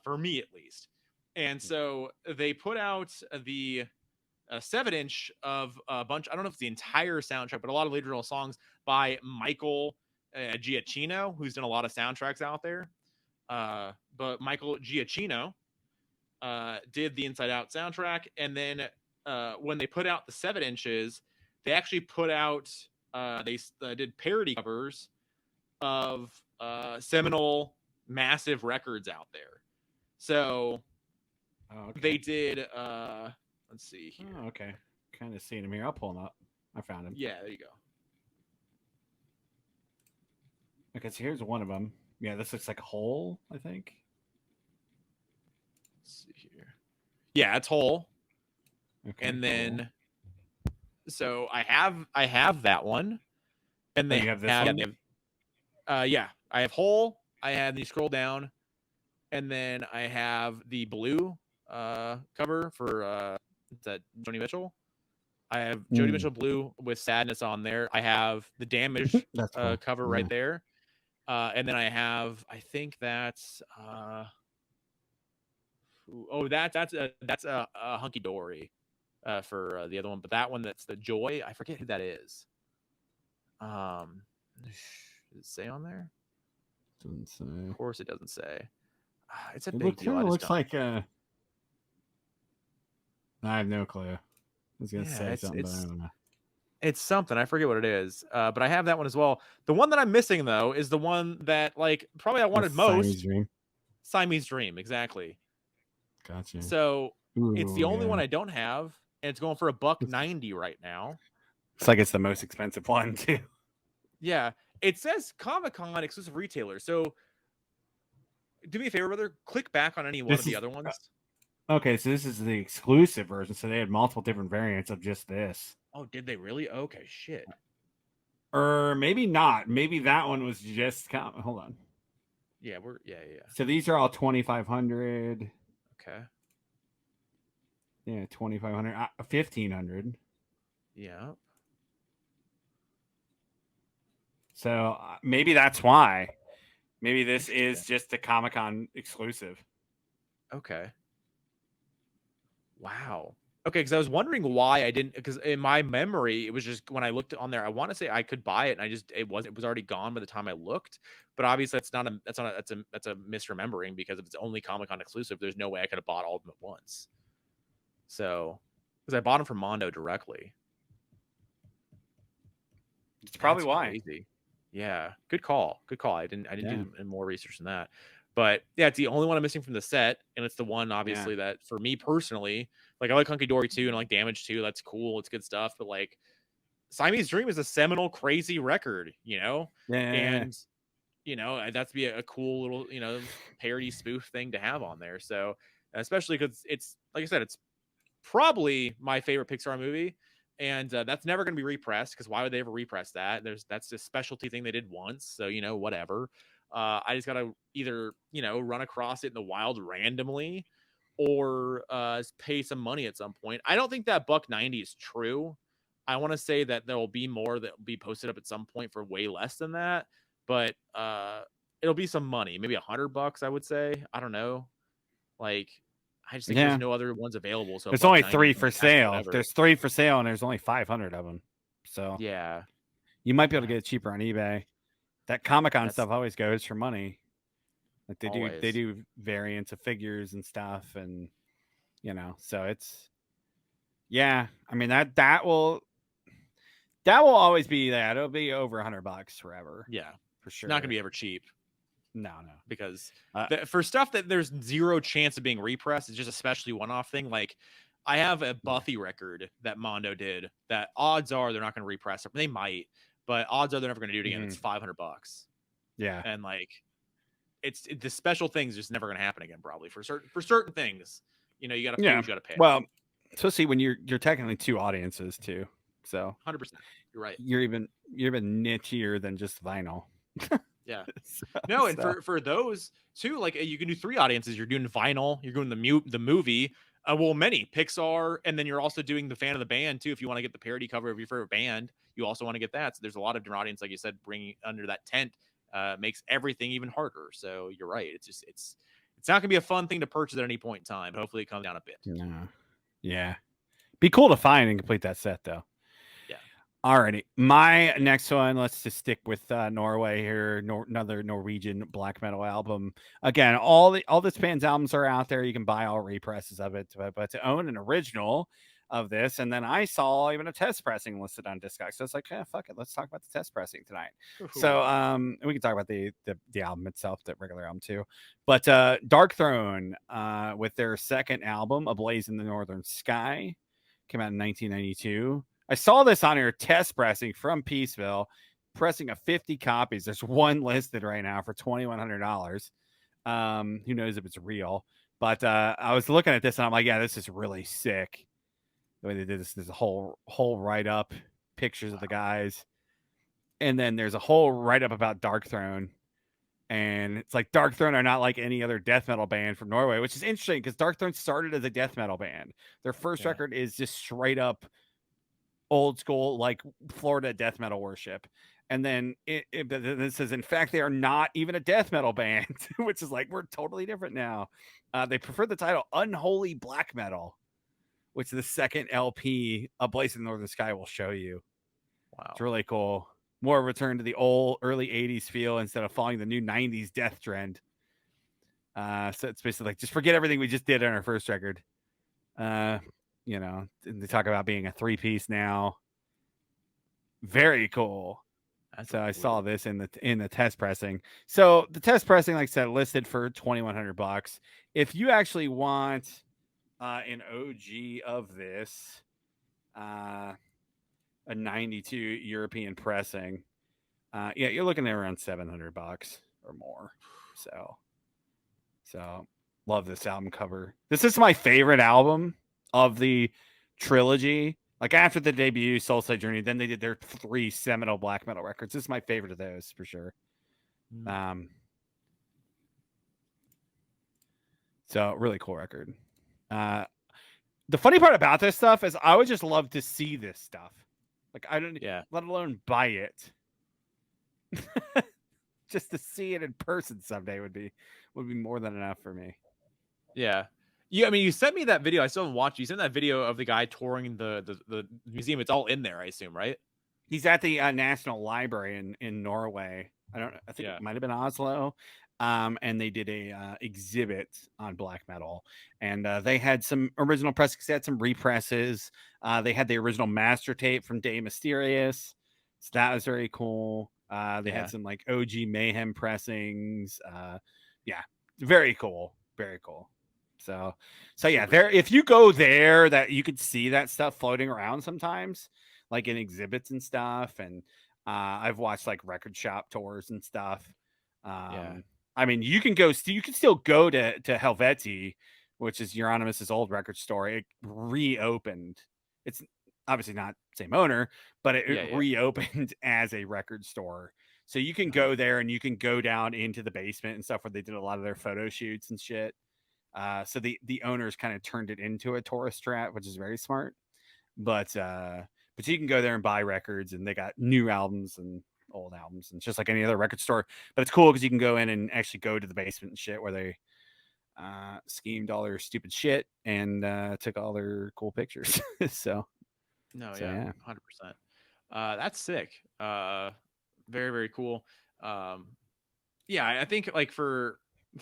for me at least. And so they put out the 7-inch of a bunch. I don't know if it's the entire soundtrack, but a lot of original songs by Michael Giacchino, who's done a lot of soundtracks out there. But Michael Giacchino did the Inside Out soundtrack, and then when they put out the 7 inches, they actually put out they did parody covers of seminal massive records out there. So they did let's see here. Oh, okay. Kind of seeing him here. I'll pull him up. I found him. Yeah, there you go. Okay, so here's one of them. Yeah, this looks like a hole, I think. Let's see here. Yeah, it's whole. Okay. And then so I have that one. And then you have this one? Yeah, I have whole. I have, you scroll down, and then I have the blue cover for is that Joni Mitchell? I have Joni Mitchell blue with Sadness on there. I have the Damaged cool. Cover right there. And then I have, I think that's that's a Hunky Dory for the other one, but that one, that's the Joy. I forget who that is. Does it say on there? Doesn't say. Of course, it doesn't say. It's a it big deal. It looks like I have no clue. I was gonna say something, but I don't know. It's something. I forget what it is. But I have that one as well. The one that I'm missing, though, is the one that, like, probably I wanted most. Siamese Dream. Siamese Dream, exactly. Gotcha. So it's the only one I don't have, and it's going for $190 right now. It's like it's the most expensive one too. Yeah, it says Comic-Con exclusive retailer. So do me a favor, brother. Click back on any one of the other ones. Okay, so this is the exclusive version. So they had multiple different variants of just this. Oh, did they really? Okay, shit. Or maybe not. Maybe that one was just hold on. Yeah, yeah. So these are all 2,500. Okay. Yeah, 2,500, 1,500. Yeah. So maybe that's why. Maybe this is just a Comic-Con exclusive. Okay. Wow. Okay, because I was wondering why I didn't, because in my memory, it was just when I looked on there, I want to say I could buy it, and it was already gone by the time I looked. But obviously that's a misremembering, because if it's only Comic-Con exclusive, there's no way I could have bought all of them at once. So, because I bought them from Mondo directly. It's probably why. Crazy. Yeah, good call. I didn't do more research than that. But yeah, it's the only one I'm missing from the set, and it's the one, obviously, that for me personally, like, I like Hunky Dory 2 and I like Damage 2. That's cool. It's good stuff. But, like, Siamese Dream is a seminal, crazy record, you know? Yeah. And, you know, that's be a cool little, you know, parody spoof thing to have on there. So, especially because it's, like I said, it's probably my favorite Pixar movie. And that's never going to be repressed, because why would they ever repress that? That's a specialty thing they did once. So, you know, whatever. I just got to either, you know, run across it in the wild randomly, or pay some money at some point. I don't think that $1.90 is true. I want to say that there will be more that will be posted up at some point for way less than that, but it'll be some money, maybe $100, I would say. I don't know. Like, I just think there's no other ones available. So there's only $1.90, 3 for sale. whatever. There's 3 for sale, and there's only 500 of them. So yeah, you might be able to get it cheaper on eBay. That Comic-Con stuff always goes for money. Like they do variants of figures and stuff, and so it's I mean that will always be that. It'll be over $100 forever. Yeah, for sure. It's not gonna be ever cheap. No, because for stuff that there's zero chance of being repressed, it's just a specialty one-off thing. Like, I have a Buffy record that Mondo did that odds are they're not going to repress it. They might, but odds are they're never going to do it again. It's $500. Yeah, and like the special things just never going to happen again. Probably for certain things, you got to pay. You got to pay. Well, especially when you're technically 2 audiences too. So 100%, you're right. You're even nichier than just vinyl. Yeah. No, and for those too, like you can do 3 audiences. You're doing vinyl, you're doing the movie, many Pixar, and then you're also doing the fan of the band too. If you want to get the parody cover of your favorite band, you also want to get that. So there's a lot of different audience, like you said, bringing under that tent makes everything even harder. So you're right. It's not gonna be a fun thing to purchase at any point in time. Hopefully it comes down a bit. Yeah. Be cool to find and complete that set though. Alrighty, my next one. Let's just stick with Norway here. Another Norwegian black metal album. Again, all this band's albums are out there. You can buy all represses of it, but to own an original of this, and then I saw even a test pressing listed on Discogs. So it's like, fuck it, let's talk about the test pressing tonight. So we can talk about the album itself, the regular album too. But Dark Throne, with their second album, A Blaze in the Northern Sky, came out in 1992. I saw this on your test pressing from Peaceville, pressing of 50 copies. There's one listed right now for $2,100. Who knows if it's real? But I was looking at this and I'm like, yeah, this is really sick. The way they did this, there's a whole write-up, pictures of the guys. And then there's a whole write-up about Dark Throne. And it's like Dark Throne are not like any other death metal band from Norway, which is interesting because Dark Throne started as a death metal band. Their first record is just straight up old school, like Florida death metal worship. And then this says, in fact, they are not even a death metal band, which is like, we're totally different now. They prefer the title Unholy Black Metal, which the second LP, A Blaze in the Northern Sky, will show you. Wow. It's really cool. More return to the old early 80s feel instead of following the new 90s death trend. So it's basically like, just forget everything we just did on our first record. They talk about being a 3-piece now. Very cool. So I saw this in the test pressing. So the test pressing, like I said, listed for $2,100. If you actually want an OG of this, a 92 European pressing, you're looking at around $700 or more. So love this album cover. This is my favorite album of the trilogy. Like after the debut Soulside Journey, then they did their 3 seminal black metal records. This is my favorite of those for sure. So really cool record. The funny part about this stuff is I would just love to see this stuff. Like I don't let alone buy it. Just to see it in person someday would be more than enough for me. Yeah. I mean, you sent me that video. I still haven't watched. You sent that video of the guy touring the museum. It's all in there, I assume, right? He's at the National Library in Norway. I think it might have been Oslo. And they did a exhibit on black metal, and they had some original pressings. They had some represses. They had the original master tape from Day Mysterious, so that was very cool. They had some like OG Mayhem pressings. Very cool, very cool. So yeah, there. If you go there, that you could see that stuff floating around sometimes, like in exhibits and stuff. And I've watched like record shop tours and stuff. I mean, you can still go to Helveti, which is Euronymous' old record store. It reopened. It's obviously not same owner, but it reopened as a record store. So you can go there and you can go down into the basement and stuff where they did a lot of their photo shoots and shit. So the owners kind of turned it into a tourist trap, which is very smart. But you can go there and buy records, and they got new albums and old albums, and it's just like any other record store. But it's cool because you can go in and actually go to the basement and shit where they schemed all their stupid shit and took all their cool pictures. so yeah, 100%. That's sick. Very, very cool. Yeah, I think like for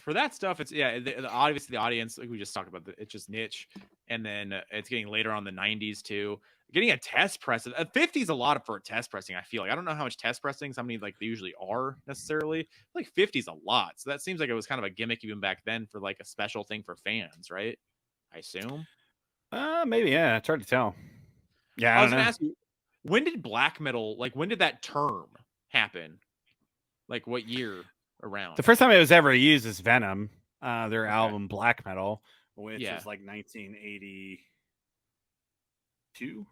that stuff, it's obviously the audience, like we just talked about, it's just niche, and then it's getting later on the 90s too. Getting a test press, 50 is a lot for a test pressing. I feel like I don't know how much test pressings, how many like they usually are necessarily. Like 50 is a lot, so that seems like it was kind of a gimmick even back then for like a special thing for fans, right? I assume. Maybe, yeah. It's hard to tell. Yeah, I was gonna ask you, when did black metal, like when did that term happen? Like what year around? The first time it was ever used is Venom, their album Black Metal, which was like 1982.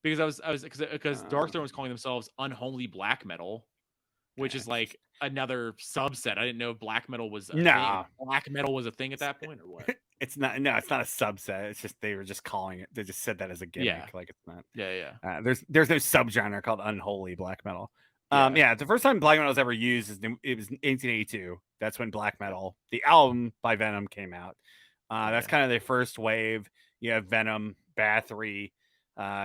Because I was because Darkthrone was calling themselves Unholy Black Metal, which is like another subset. I didn't know black metal was a thing. Black metal was a thing at that point, or what? It's not. No, it's not a subset. It's just they were just calling it. They just said that as a gimmick. Yeah. Like it's not. Yeah. There's no subgenre called unholy black metal. The first time black metal was ever used it was 1882. That's when black metal, the album by Venom, came out. That's kind of their first wave. You have Venom, Bathory,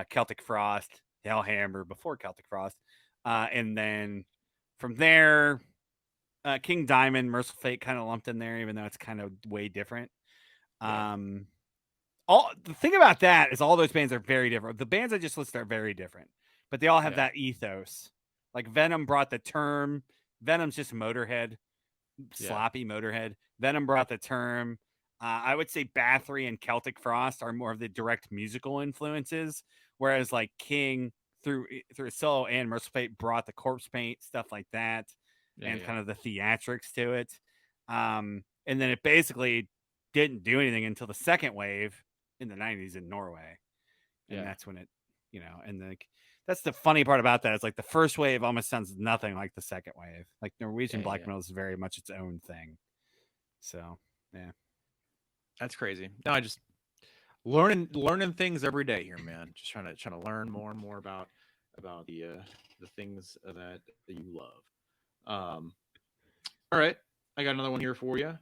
Celtic Frost, Hellhammer before Celtic Frost, and then from there, King Diamond, Merciful Fate kind of lumped in there, even though it's kind of way different. All the thing about that is all those bands are very different. The bands I just listed are very different, but they all have that ethos. Like Venom brought the term. Venom's just Motorhead, sloppy Motorhead. Venom brought the term. I would say Bathory and Celtic Frost are more of the direct musical influences, whereas like King through solo and Merciful Fate brought the corpse paint stuff like that, and kind of the theatrics to it. And then it basically didn't do anything until the second wave in the 90s in Norway, and that's when it, and like that's the funny part about that is like the first wave almost sounds nothing like the second wave. Like Norwegian black metal is very much its own thing. So that's crazy. No, I just learning things every day here, man. Just trying to learn more and more about the things that you love. All right, I got another one here for you.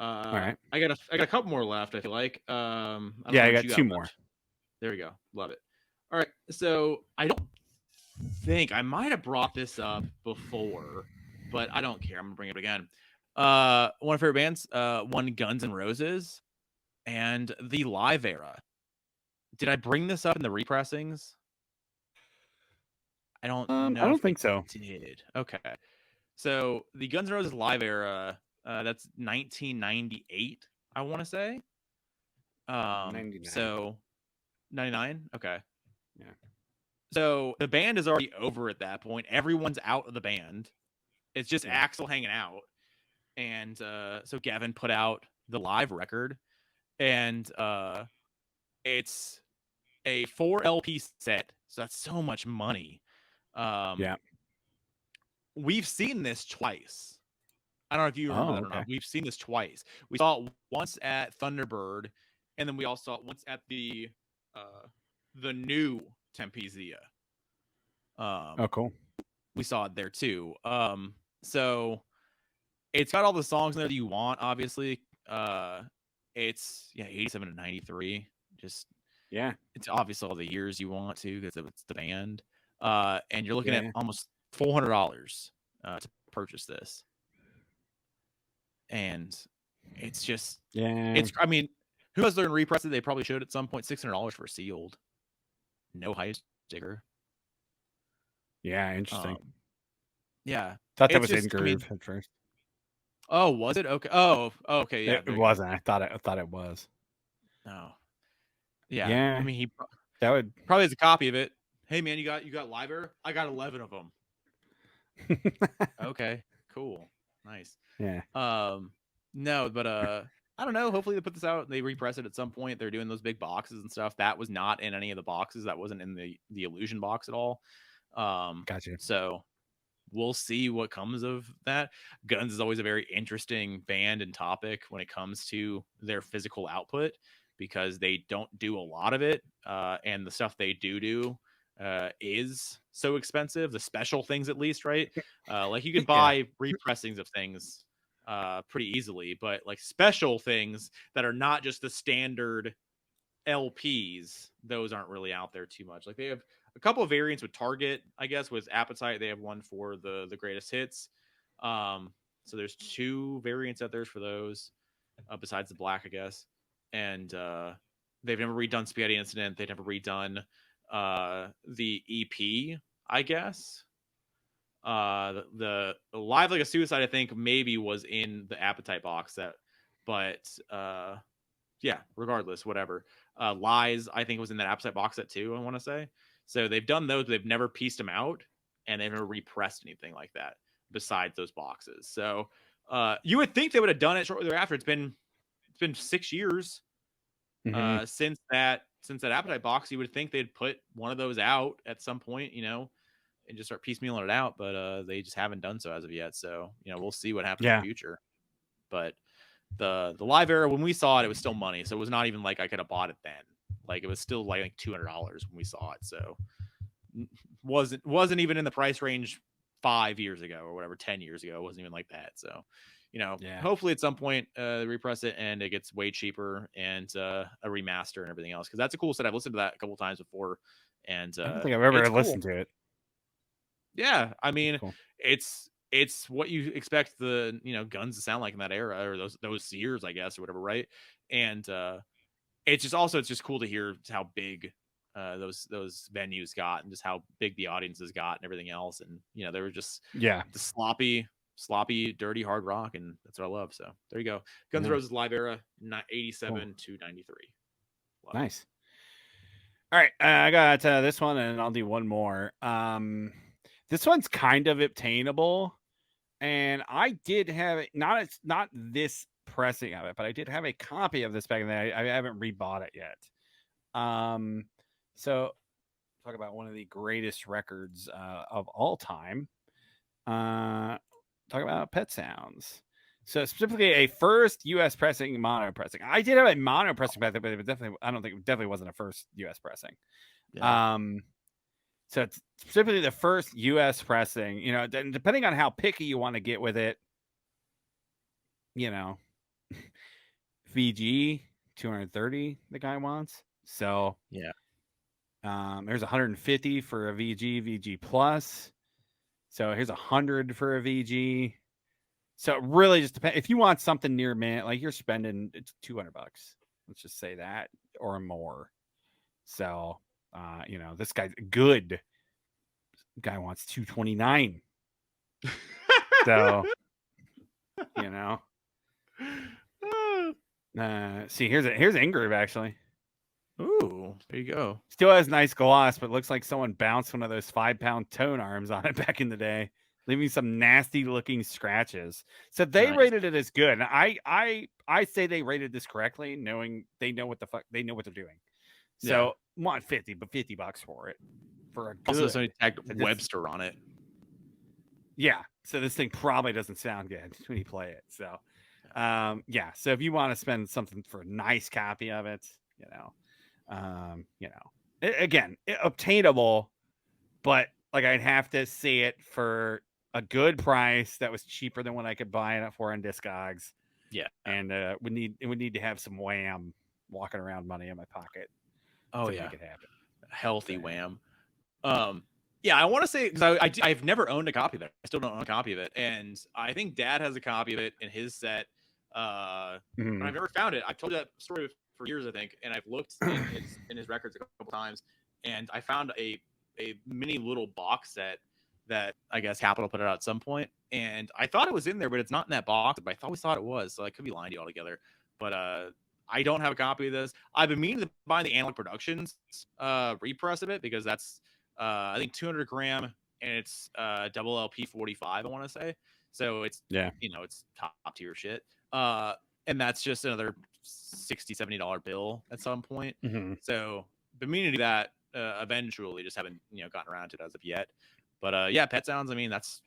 All right, I got a couple more left. I feel like. I got two more. There we go. Love it. All right, so I don't think I might have brought this up before, but I don't care. I'm gonna bring it up again. One of my favorite bands, one Guns N' Roses, and the Live Era. Did I bring this up in the repressings? I don't know. I don't think so. Did. Okay. So the Guns N' Roses Live Era, that's 1998, I want to say. 99. So 99? Okay. Yeah. So the band is already over at that point. Everyone's out of the band. It's just Axl hanging out. And so Gavin put out the live record, and it's a 4 LP set. So that's so much money. We've seen this twice. I don't know if you remember that or not. We've seen this twice. We saw it once at Thunderbird, and then we also saw it once at the new Tempezia. Cool. We saw it there too. So it's got all the songs in there that you want, obviously. It's 87 to 93. Just it's obviously all the years you want to because it's the band. And you're looking at almost $400 to purchase this. And it's just it's, I mean, who knows, they're gonna repress it? They probably should at some point. $600 for sealed. No high sticker. Yeah, interesting. Thought that was in groove at first. Oh, was it? Okay. Oh, okay. Yeah, it wasn't. I thought it was. No. Yeah. I mean, he that would probably has a copy of it. Hey, man, you got Live Era? I got 11 of them. Okay. Cool. Nice. Yeah. No, but I don't know. Hopefully they put this out and they repress it at some point. They're doing those big boxes and stuff. That was not in any of the boxes. That wasn't in the Illusion box at all. Gotcha. So we'll see what comes of that. Guns is always a very interesting band and topic when it comes to their physical output, because they don't do a lot of it, and the stuff they do is so expensive. The special things, at least, right? Like you can buy repressings of things pretty easily, but like special things that are not just the standard LPs, those aren't really out there too much. Like they have a couple of variants with Target, I guess. With Appetite, they have one for the greatest hits. So there's 2 variants out there for those, besides the black, I guess. And they've never redone Spaghetti Incident. They've never redone the EP, I guess. The Live Like a Suicide, I think, maybe was in the Appetite box set, but yeah, regardless, whatever. Lies, I think, was in that Appetite box set too, I want to say. So they've done those, but they've never pieced them out, and they've never repressed anything like that besides those boxes. So you would think they would have done it shortly thereafter. It's been 6 years since that Appetite box. You would think they'd put one of those out at some point, and just start piecemealing it out, but they just haven't done so as of yet. So we'll see what happens in the future. But the Live era, when we saw it, it was still money, so it was not even like I could have bought it then. Like it was still like $200 when we saw it, so wasn't even in the price range 5 years ago or whatever, 10 years ago. It wasn't even like that. So hopefully at some point they repress it and it gets way cheaper, and a remaster and everything else, because that's a cool set. I've listened to that a couple times before, and I don't think I've ever listened to it. Yeah, I mean, cool. It's what you expect the Guns to sound like in that era, or those years, I guess, or whatever, right? And it's just cool to hear how big those venues got, and just how big the audiences got and everything else. And they were just the sloppy, dirty hard rock, and that's what I love. So there you go, Guns N' Roses Live era, 87 to 93. Nice. All right, I got this one, and I'll do one more. This one's kind of obtainable, and I did have it. Not this pressing of it, but I did have a copy of this back in the day. I haven't rebought it yet. So talk about one of the greatest records of all time. Talk about Pet Sounds. So specifically, a first U.S. pressing, mono pressing. I did have a mono pressing back then, but it definitely wasn't a first U.S. pressing. Yeah. So it's specifically the first U.S. pressing. Depending on how picky you want to get with it, VG 230 the guy wants. So yeah, there's 150 for a VG plus. So here's 100 for a VG. So it really just depends. If you want something near mint, like you're spending $200, let's just say that, or more. So this guy's good. Guy wants 229. So see, here's Ingroove actually. Ooh, there you go. Still has nice gloss, but looks like someone bounced one of those 5-pound tone arms on it back in the day, leaving some nasty looking scratches. So they rated it as good. And I say they rated this correctly, knowing they know what they're doing. So want $50 for it. For a good. Also, somebody tagged Webster on it. Yeah, so this thing probably doesn't sound good when you play it. So, so if you want to spend something for a nice copy of it, again, obtainable, but like I'd have to see it for a good price that was cheaper than what I could buy it for on Discogs. Yeah, and it would need to have some wham walking around money in my pocket. Oh to yeah, make it happen. Healthy wham. Yeah, I want to say, because I've never owned a copy of it. I still don't own a copy of it, and I think Dad has a copy of it in his set. But I've never found it. I've told you that story for years, I think, and I've looked in his records a couple times, and I found a mini little box set that I guess Capitol put out at some point, and I thought it was in there, but it's not in that box. But I always thought it was, so I could be lying to you altogether. But I don't have a copy of this. I've been meaning to buy the Analog Productions repress of it, because that's I think 200 gram, and it's double LP 45, I want to say. So it's it's top tier shit. And that's just another $60-$70 bill at some point. So been meaning to do that eventually, just haven't gotten around to it as of yet. But Pet Sounds, I mean, that's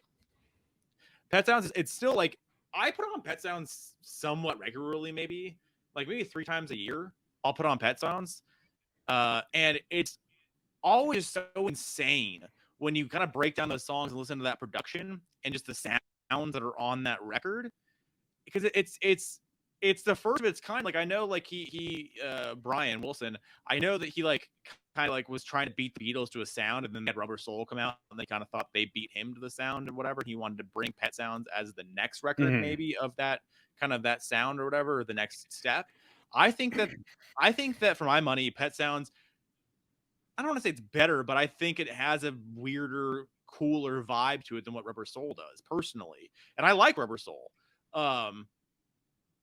Pet Sounds, it's still like I put on Pet Sounds somewhat regularly, maybe 3 times a year. I'll put on Pet Sounds, and it's always so insane when you kind of break down those songs and listen to that production and just the sounds that are on that record, because it's the first of its kind. Like I know, like he Brian Wilson, I know that he like kind of like was trying to beat the Beatles to a sound, and then they had Rubber Soul come out, and they kind of thought they beat him to the sound or whatever. And he wanted to bring Pet Sounds as the next record, maybe of that kind of that sound or whatever, or the next step. I think that for my money, Pet Sounds, I don't want to say it's better, but I think it has a weirder, cooler vibe to it than what Rubber Soul does, personally. And I like Rubber Soul.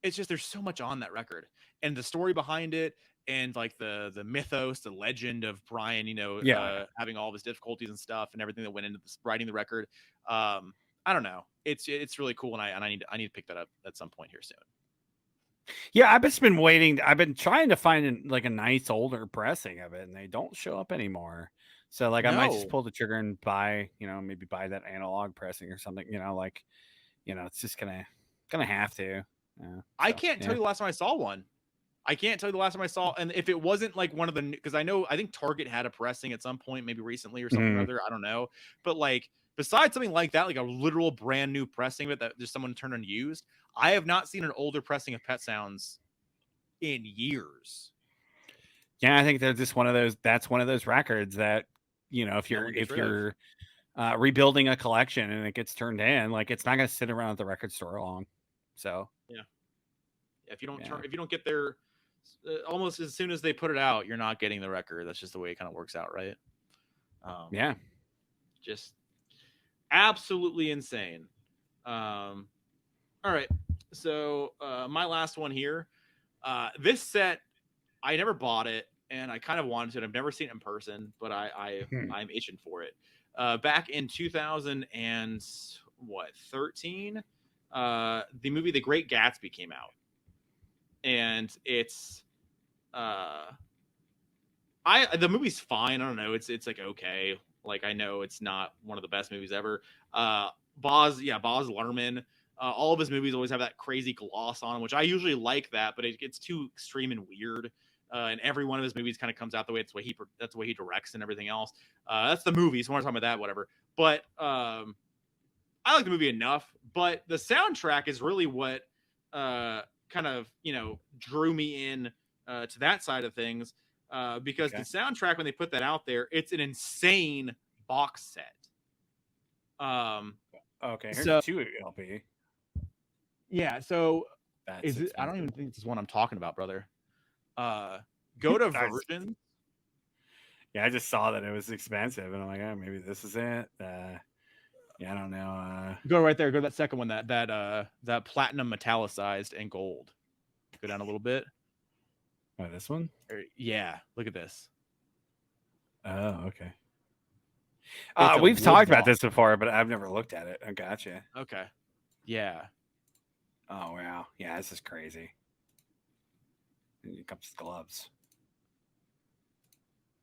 It's just there's so much on that record, and the story behind it, and like the mythos, the legend of Brian, having all of his difficulties and stuff, and everything that went into writing the record. I don't know. It's really cool, and I need to pick that up at some point here soon. Yeah, I've just been waiting. I've been trying to find like a nice older pressing of it, and they don't show up anymore. So like I might just pull the trigger and buy, maybe buy that analog pressing or something. It's just gonna have to. I can't tell you the last time I saw one. I can't tell you the last time I saw, and if it wasn't like one of the, because I think Target had a pressing at some point, maybe recently or something or other. I don't know, but like besides something like that, like a literal brand new pressing of it that just someone turned unused, I have not seen an older pressing of Pet Sounds in years. Yeah, I think they're just one of those. That's one of those records that if you're rebuilding a collection and it gets turned in, like it's not going to sit around at the record store long. So yeah, if you don't get there almost as soon as they put it out, you're not getting the record. That's just the way it kind of works out, right? Yeah, just absolutely insane. All right, so my last one here. This set, I never bought it, and I kind of wanted to. I've never seen it in person, but I'm itching for it. Back in 2013, the movie The Great Gatsby came out, and it's the movie's fine. I don't know. It's like okay. Like I know it's not one of the best movies ever. Baz Luhrmann. All of his movies always have that crazy gloss on them, which I usually like that, but it gets too extreme and weird. And every one of his movies kind of comes out the way that's the way he directs and everything else. That's the movie, so we're not talking about that, whatever. But I like the movie enough. But the soundtrack is really what kind of drew me in to that side of things. Because the soundtrack, when they put that out there, it's an insane box set. Okay, here's 2 LP. Yeah, so is it? I don't even think this is one I'm talking about, brother. Go to version. Yeah, I just saw that it was expensive, and I'm like, oh, maybe this is it. I don't know. Go right there. Go to that second one. That platinum metallicized and gold. Go down a little bit. Oh, this one? Yeah, look at this. Oh, okay. We've talked about this before, but I've never looked at it. I gotcha. Okay. Yeah. Oh, wow. Yeah, this is crazy. And here comes the gloves.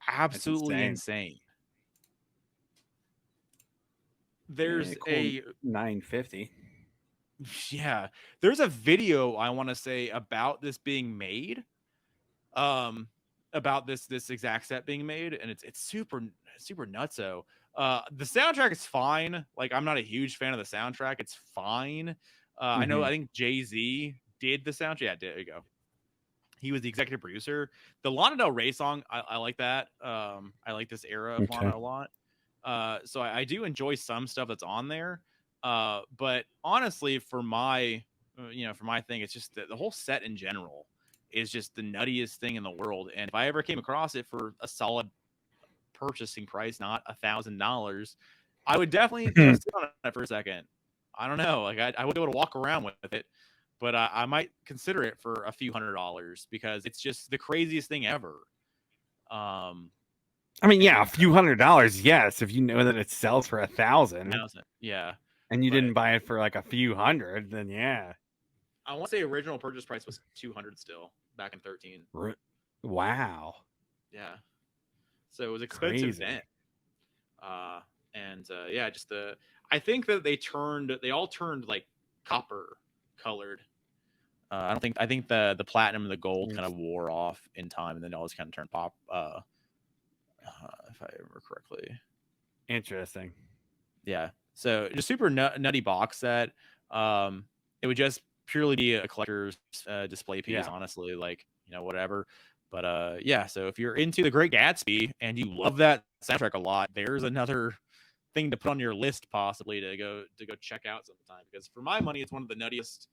Absolutely insane. There's cool a 950. Yeah. There's a video I want to say about this being made. About this exact set being made, and it's super nutso. The soundtrack is fine. Like I'm not a huge fan of the soundtrack. It's fine. I think Jay-Z did the soundtrack. Yeah, there you go. He was the executive producer. The Lana Del Rey song, I like that. I like this era of Lana a lot. So I do enjoy some stuff that's on there. But honestly, for my thing, it's just the whole set in general is just the nuttiest thing in the world. And if I ever came across it for a solid purchasing price, not $1,000, I would definitely sit on it for a second. I don't know. Like I would be able to walk around with it, but I might consider it for a few $100s because it's just the craziest thing ever. I mean, yeah, a few $100s, yes. If you know that it sells for 1,000, yeah, and you didn't buy it for like a few hundred, then yeah. I want to say original purchase price was $200 still back in 13. Wow. Yeah. So it was expensive then. I think that they all turned like copper colored. I think the platinum and the gold kind of wore off in time, and then all just kind of turned pop. If I remember correctly. Interesting. Yeah. So just super nutty box set. It would just purely be a collector's display piece, honestly, like, whatever. But yeah, so if you're into The Great Gatsby and you love that soundtrack a lot, there's another thing to put on your list possibly to go check out sometime, because for my money, it's one of the nuttiest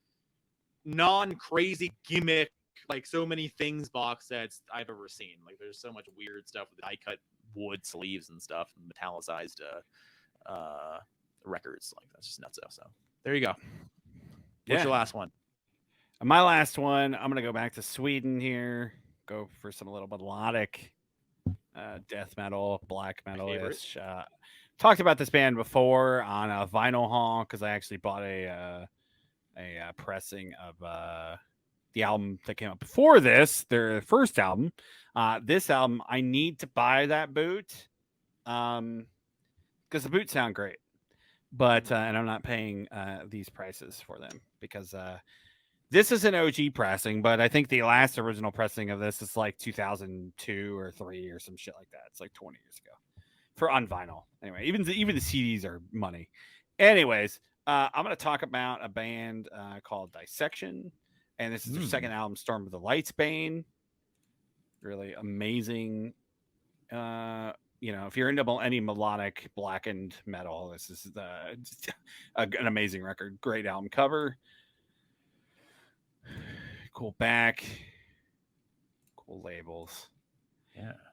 non-crazy gimmick, like so many things box sets I've ever seen. Like there's so much weird stuff with die cut wood sleeves and stuff, and metallicized records. Like that's just nuts. So there you go. What's your last one? My last one, I'm gonna go back to Sweden here. Go for some little melodic death metal, black metal-ish. Talked about this band before on a vinyl haul because I actually bought a pressing of the album that came out before this, their first album. This album, I need to buy that boot because the boots sound great, but and I'm not paying these prices for them because this is an OG pressing, but I think the last original pressing of this is like 2002 or 3 or some shit like that. It's like 20 years ago for on vinyl. Anyway, even the CDs are money. Anyways, I'm going to talk about a band called Dissection, and this is their second album, Storm of the Lightsbane. Really amazing. If you're into any melodic blackened metal, this is an amazing record. Great album cover. Cool back. Cool labels.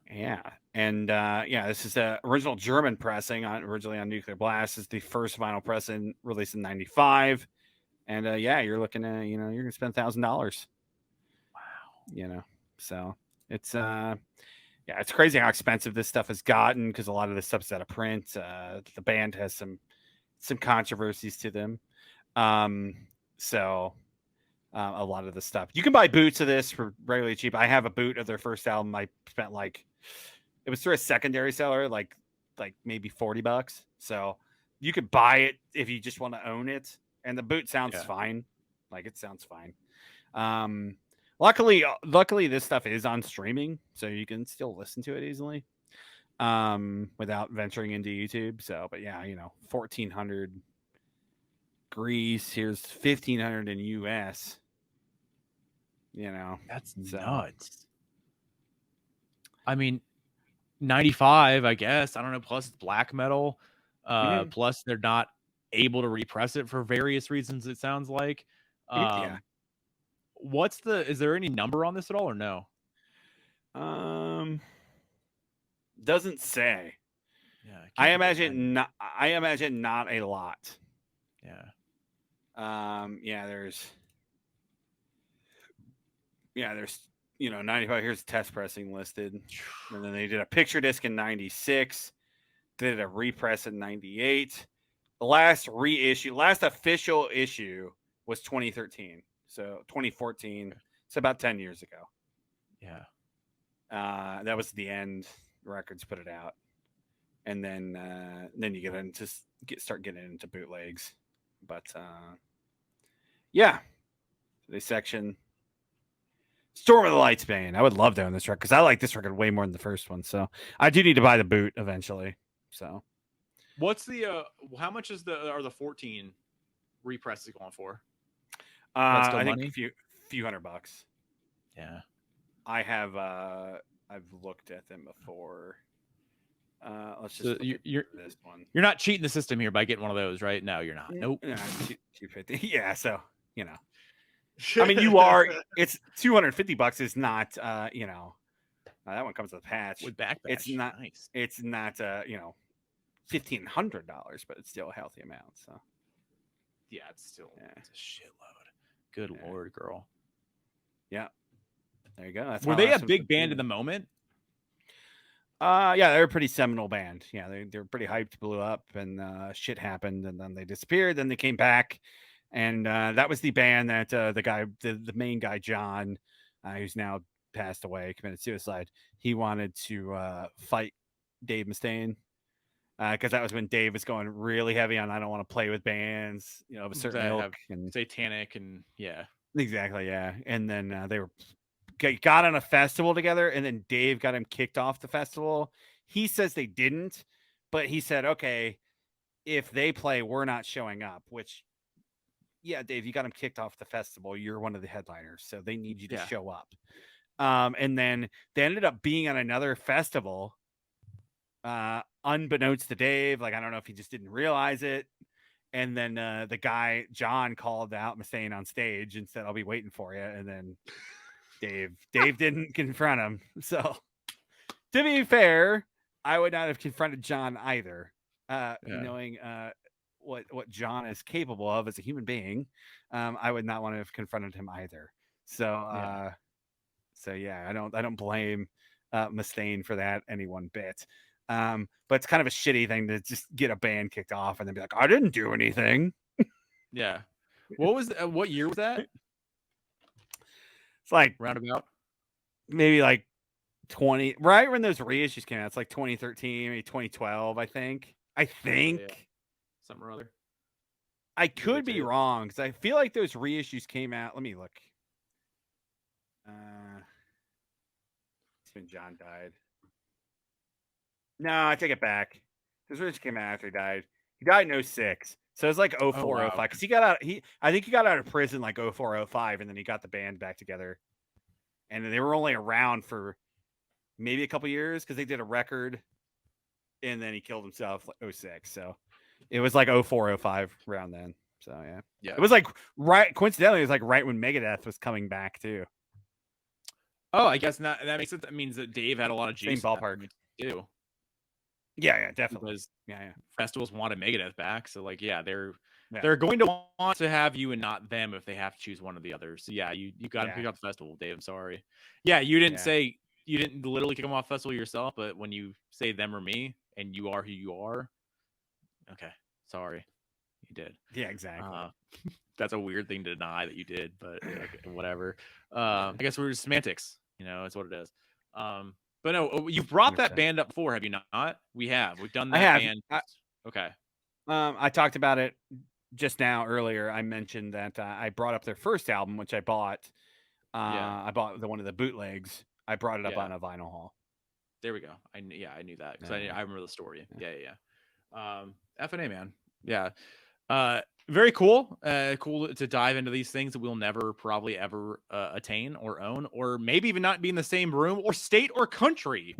Yeah. And this is the original German pressing originally on Nuclear Blast. It's the first vinyl pressing released in 95. And you're looking at, you're gonna spend $1,000. Wow. So it's it's crazy how expensive this stuff has gotten because a lot of this stuff's out of print. The band has some controversies to them. A lot of the stuff you can buy boots of this for regularly cheap. I have a boot of their first album. I spent it was through a secondary seller, like maybe $40. So you could buy it if you just want to own it. And the boot sounds fine. Like it sounds fine. Luckily this stuff is on streaming, so you can still listen to it easily without venturing into YouTube. So, but 1,400 Greece, here's 1,500 in US. That's nuts. I mean, 95, I guess. I don't know. Plus, it's black metal. Plus, they're not able to repress it for various reasons. It sounds like. Is there any number on this at all, or no? Doesn't say. Yeah, I imagine not. I imagine not a lot. There's 95. Here's test pressing listed, and then they did a picture disc in 96. Did a repress in 98. The last official issue was 2013. So 2014. It's about 10 years ago. That was the end. Records put it out, and then you start getting into bootlegs. But the section Storm of the Lightsbane. I would love to own this record because I like this record way more than the first one. So I do need to buy the boot eventually. So what's the how much are the 14 represses going for? I think a few $100. Yeah. I have I've looked at them before. Let's just you're this one. You're not cheating the system here by getting one of those, right? No, you're not. Nope. 250. Yeah, so I mean, you are. It's $250 is not. That one comes with a patch. With backpatch. It's not. Nice. It's not. $1,500, but it's still a healthy amount. So. Yeah, it's a shitload. Good Lord, girl. Yeah. There you go. Were they a big band in the moment? They're a pretty seminal band. Yeah, they're pretty hyped, blew up, and shit happened, and then they disappeared. Then they came back, and that was the band that the main guy, John, who's now passed away, committed suicide. He wanted to fight Dave Mustaine because that was when Dave was going really heavy on I don't want to play with bands, of a certain That ilk have and satanic and yeah. exactly, yeah. And then they got on a festival together, and then Dave got him kicked off the festival. He says they didn't, but he said, okay, if they play, we're not showing up, which, yeah, Dave, you got him kicked off the festival. You're one of the headliners, so they need you to show up. And then they ended up being on another festival, unbeknownst to Dave. Like, I don't know if he just didn't realize it. And then the guy, John, called out Mustaine on stage and said, I'll be waiting for you. And then Dave didn't confront him. So to be fair, I would not have confronted John either. Knowing what John is capable of as a human being, I would not want to have confronted him either. So I don't blame Mustaine for that any one bit. But it's kind of a shitty thing to just get a band kicked off and then be like, I didn't do anything. Yeah. What year was that? It's like roundabout, maybe like 20, right when those reissues came out. It's like 2013, maybe 2012, I think. Yeah. Something or other. I could be wrong because I feel like those reissues came out. Let me look. It's when John died. No, I take it back. Those reissues came out after he died. He died in 06. So it's like 04, 05. Because he got out. I think he got out of prison like 04, 05, and then he got the band back together. And they were only around for maybe a couple years because they did a record, and then he killed himself like 06. So it was like 04, 05 around then. So yeah. It was like coincidentally, it was like right when Megadeth was coming back too. Oh, I guess not. That makes sense. That means that Dave had a lot of juice. Same ballpark too. Yeah, definitely. Because yeah, festivals wanted Megadeth back, so like they're going to want to have you and not them if they have to choose one or the other. So yeah, you got to pick out the festival, Dave. I'm sorry. Yeah, you didn't say you didn't literally kick them off festival yourself, but when you say them or me, and you are who you are, okay, sorry, you did. Yeah, exactly. That's a weird thing to deny that you did, but whatever. I guess we're just semantics. It's what it is. But no, you've brought 100%. That band up before, have you not? We have. We've done that band. Okay. I talked about it just now earlier. I mentioned that I brought up their first album, which I bought. I bought one of the bootlegs. I brought it up on a vinyl haul. There we go. I knew that because I remember the story. Yeah. FNA, man. Yeah. Very cool. Cool to dive into these things that we'll never probably ever attain or own, or maybe even not be in the same room or state or country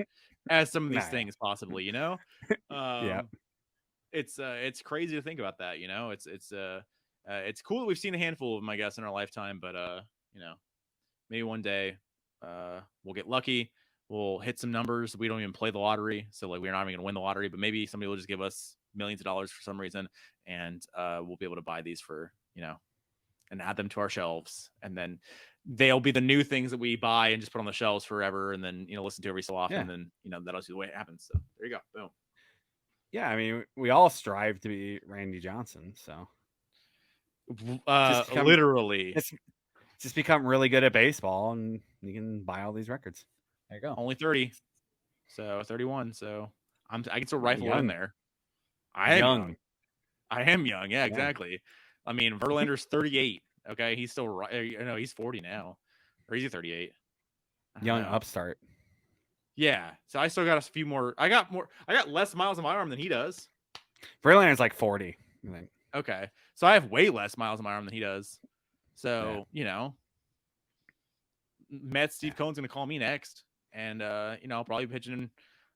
as some of these things possibly, Yeah. It's crazy to think about that, it's cool that we've seen a handful of them, I guess, in our lifetime, but maybe one day we'll get lucky. We'll hit some numbers. We don't even play the lottery, so like we're not even gonna win the lottery, but maybe somebody will just give us millions of dollars for some reason, and we'll be able to buy these for and add them to our shelves, and then they'll be the new things that we buy and just put on the shelves forever, and then listen to every so often, and then that'll be the way it happens. So there you go, boom. Yeah, I mean, we all strive to be Randy Johnson, so literally just become really good at baseball, and you can buy all these records. There you go. Only 30, so 31. So I can still rifle in there. I am young. Yeah, exactly. I mean, Verlander's 38. Okay, he's still right. No, he's 40 now, or is he 38? Young upstart. Yeah, so I still got a few more. I got less miles on my arm than he does. Verlander's like 40. I think. Okay, so I have way less miles on my arm than he does. So Met Steve Cohen's gonna call me next, and probably pitching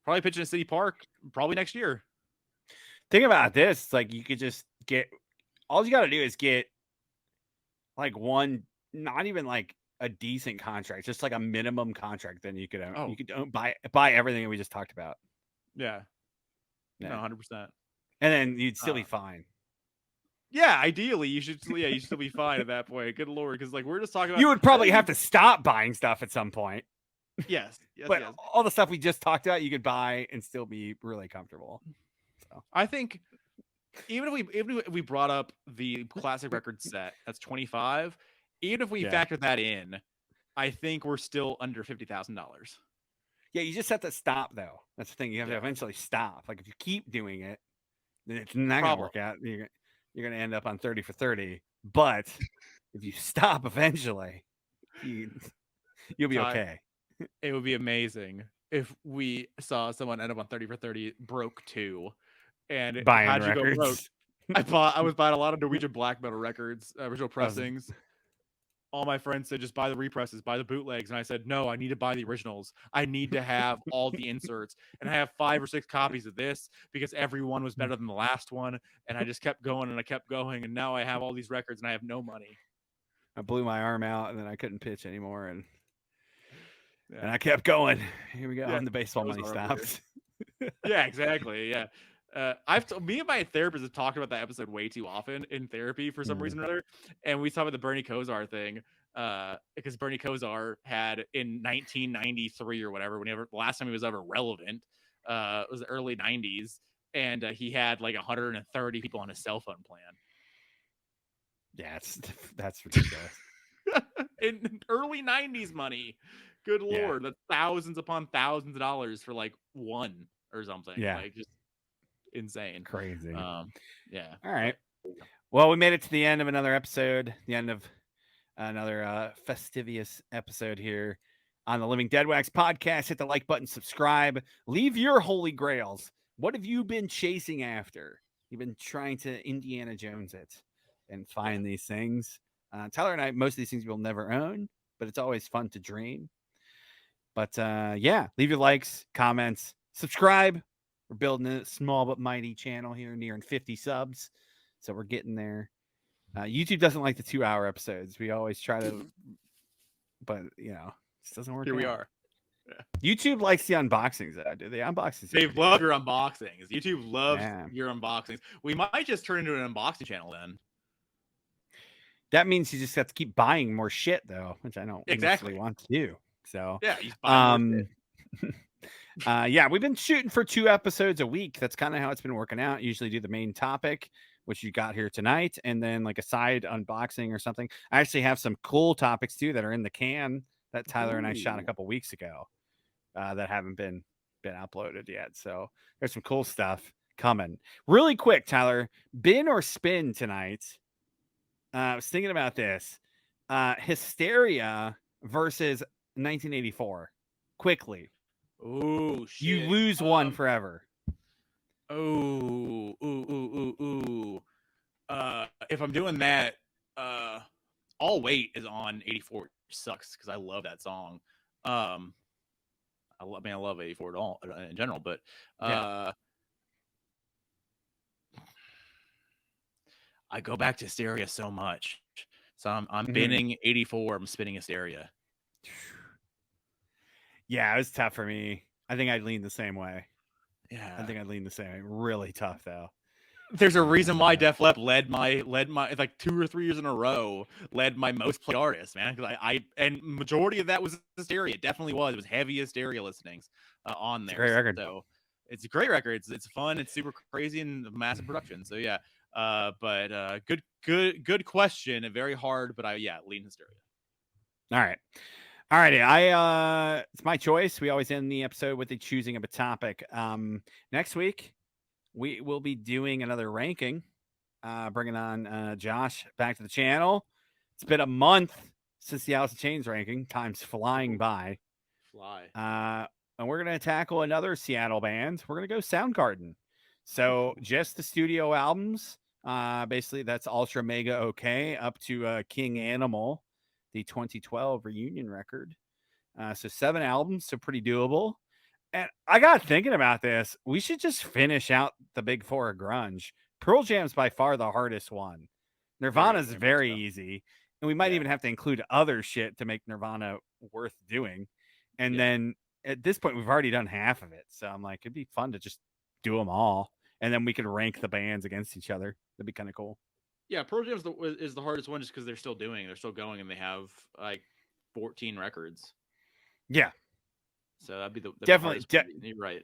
at City Park probably next year. Think about this: like you could just get all you got to do is get like one, not even like a decent contract, just like a minimum contract. Then you could buy everything that we just talked about. Yeah. No, 100%. And then you'd still be fine. Yeah, ideally you should still be fine at that point. Good Lord, because like we're just talking about, you would probably have to stop buying stuff at some point. Yes, but all the stuff we just talked about, you could buy and still be really comfortable. So I think even if we brought up the classic record set, that's 25. Even if we factor that in, I think we're still under $50,000. Yeah, you just have to stop though. That's the thing. You have to Yeah. eventually stop. Like if you keep doing it, then it's not gonna work out. You're gonna end up on 30 for 30. But if you stop eventually, you'll be Ty, okay. it would be amazing if we saw someone end up on 30 for 30 broke too. And Buying how'd you go broke? records. I was buying a lot of Norwegian black metal records, original I was- pressings. All my friends said just buy the represses, buy the bootlegs, and I said no, I need to buy the originals. I need to have all the inserts, and I have 5 or 6 copies of this because every one was better than the last one. And I just kept going and I kept going, and now I have all these records and I have no money. I blew my arm out and then I couldn't pitch anymore, and I kept going. Here we go. Yeah, And the baseball that was money horrible, stopped. Yeah, exactly. Yeah. Me and my therapist have talked about that episode way too often in therapy for some reason or other. And we talked about the Bernie Kosar thing. Because Bernie Kosar had in 1993 or whatever, whenever the last time he was ever relevant, it was the early 90s. And he had like 130 people on his cell phone plan. Yeah, that's ridiculous. In early 90s money. Good Lord. That's thousands upon thousands of dollars for like one or something. Yeah. Like just insane. Crazy. Yeah. All right. Well, we made it to the end of another episode, the end of another fastidious episode here on the Living Deadwax podcast. Hit the like button, subscribe, leave your holy grails. What have you been chasing after? You've been trying to Indiana Jones it and find these things. Tyler and I, most of these things we'll never own, but it's always fun to dream. But yeah, leave your likes, comments, subscribe. We're building a small but mighty channel here, nearing 50 subs. So we're getting there. YouTube doesn't like the 2-hour episodes. We always try to, but it just doesn't work. Here we out. are. YouTube likes the unboxings that I do. The unboxings. They love your unboxings. YouTube loves Yeah. your unboxings. We might just turn into an unboxing channel then. That means you just have to keep buying more shit, though, which I don't Exactly want to do. So yeah, you buy more shit. yeah, we've been shooting for 2 episodes a week. That's kind of how it's been working out. Usually do the main topic, which you got here tonight, and then like a side unboxing or something. I actually have some cool topics too that are in the can that Tyler and I shot a couple weeks ago that haven't been uploaded yet. So there's some cool stuff coming. Really quick, Tyler, bin or spin tonight? I was thinking about this. Hysteria versus 1984. Quickly. Oh shit. You lose one forever. If I'm doing that, All Wait is on 84, which sucks because I love that song. I love 84 at all in general, but I go back to Hysteria so much. So I'm binning 84, I'm spinning Hysteria. Yeah, it was tough for me. I think I'd lean the same way. Yeah. I think I'd lean the same way. Really tough though. There's a reason why Def Leppard led my like 2 or 3 years in a row led my most played artist, man. Because and majority of that was Hysteria. It definitely was. It was heavy Hysteria listenings on there. It's a great record. So it's a great record. It's fun. It's super crazy and massive production. So yeah. But good question. Very hard, but lean Hysteria. All right. Alrighty, it's my choice. We always end the episode with the choosing of a topic. Next week, we will be doing another ranking, bringing on Josh back to the channel. It's been a month since the Alice in Chains ranking. Time's flying by. And we're going to tackle another Seattle band. We're going to go Soundgarden. So just the studio albums. Basically, that's Ultra Mega OK up to King Animal, the 2012 reunion record. So 7 albums, so pretty doable. And I got thinking about this. We should just finish out the big 4 of grunge. Pearl Jam's by far the hardest one. Nirvana's very easy. And we might even have to include other shit to make Nirvana worth doing. And then at this point, we've already done half of it. So I'm like, it'd be fun to just do them all. And then we could rank the bands against each other. That'd be kind of cool. Yeah, Pearl Jam is the hardest one just because they're still going, and they have like 14 records. Yeah. So that'd be the definitely. You're right.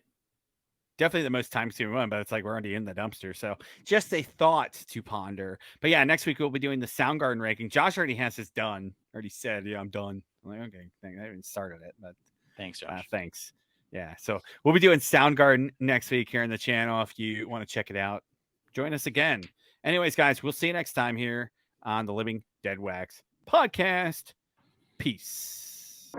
Definitely the most time-consuming one, but it's like we're already in the dumpster. So just a thought to ponder. But yeah, next week we'll be doing the Soundgarden ranking. Josh already has his done. Already said, yeah, I'm done. I'm like, okay, I haven't started it, but thanks, Josh. Thanks. Yeah, so we'll be doing Soundgarden next week here on the channel. If you want to check it out, join us again. Anyways, guys, we'll see you next time here on the Living Deadwax podcast. Peace.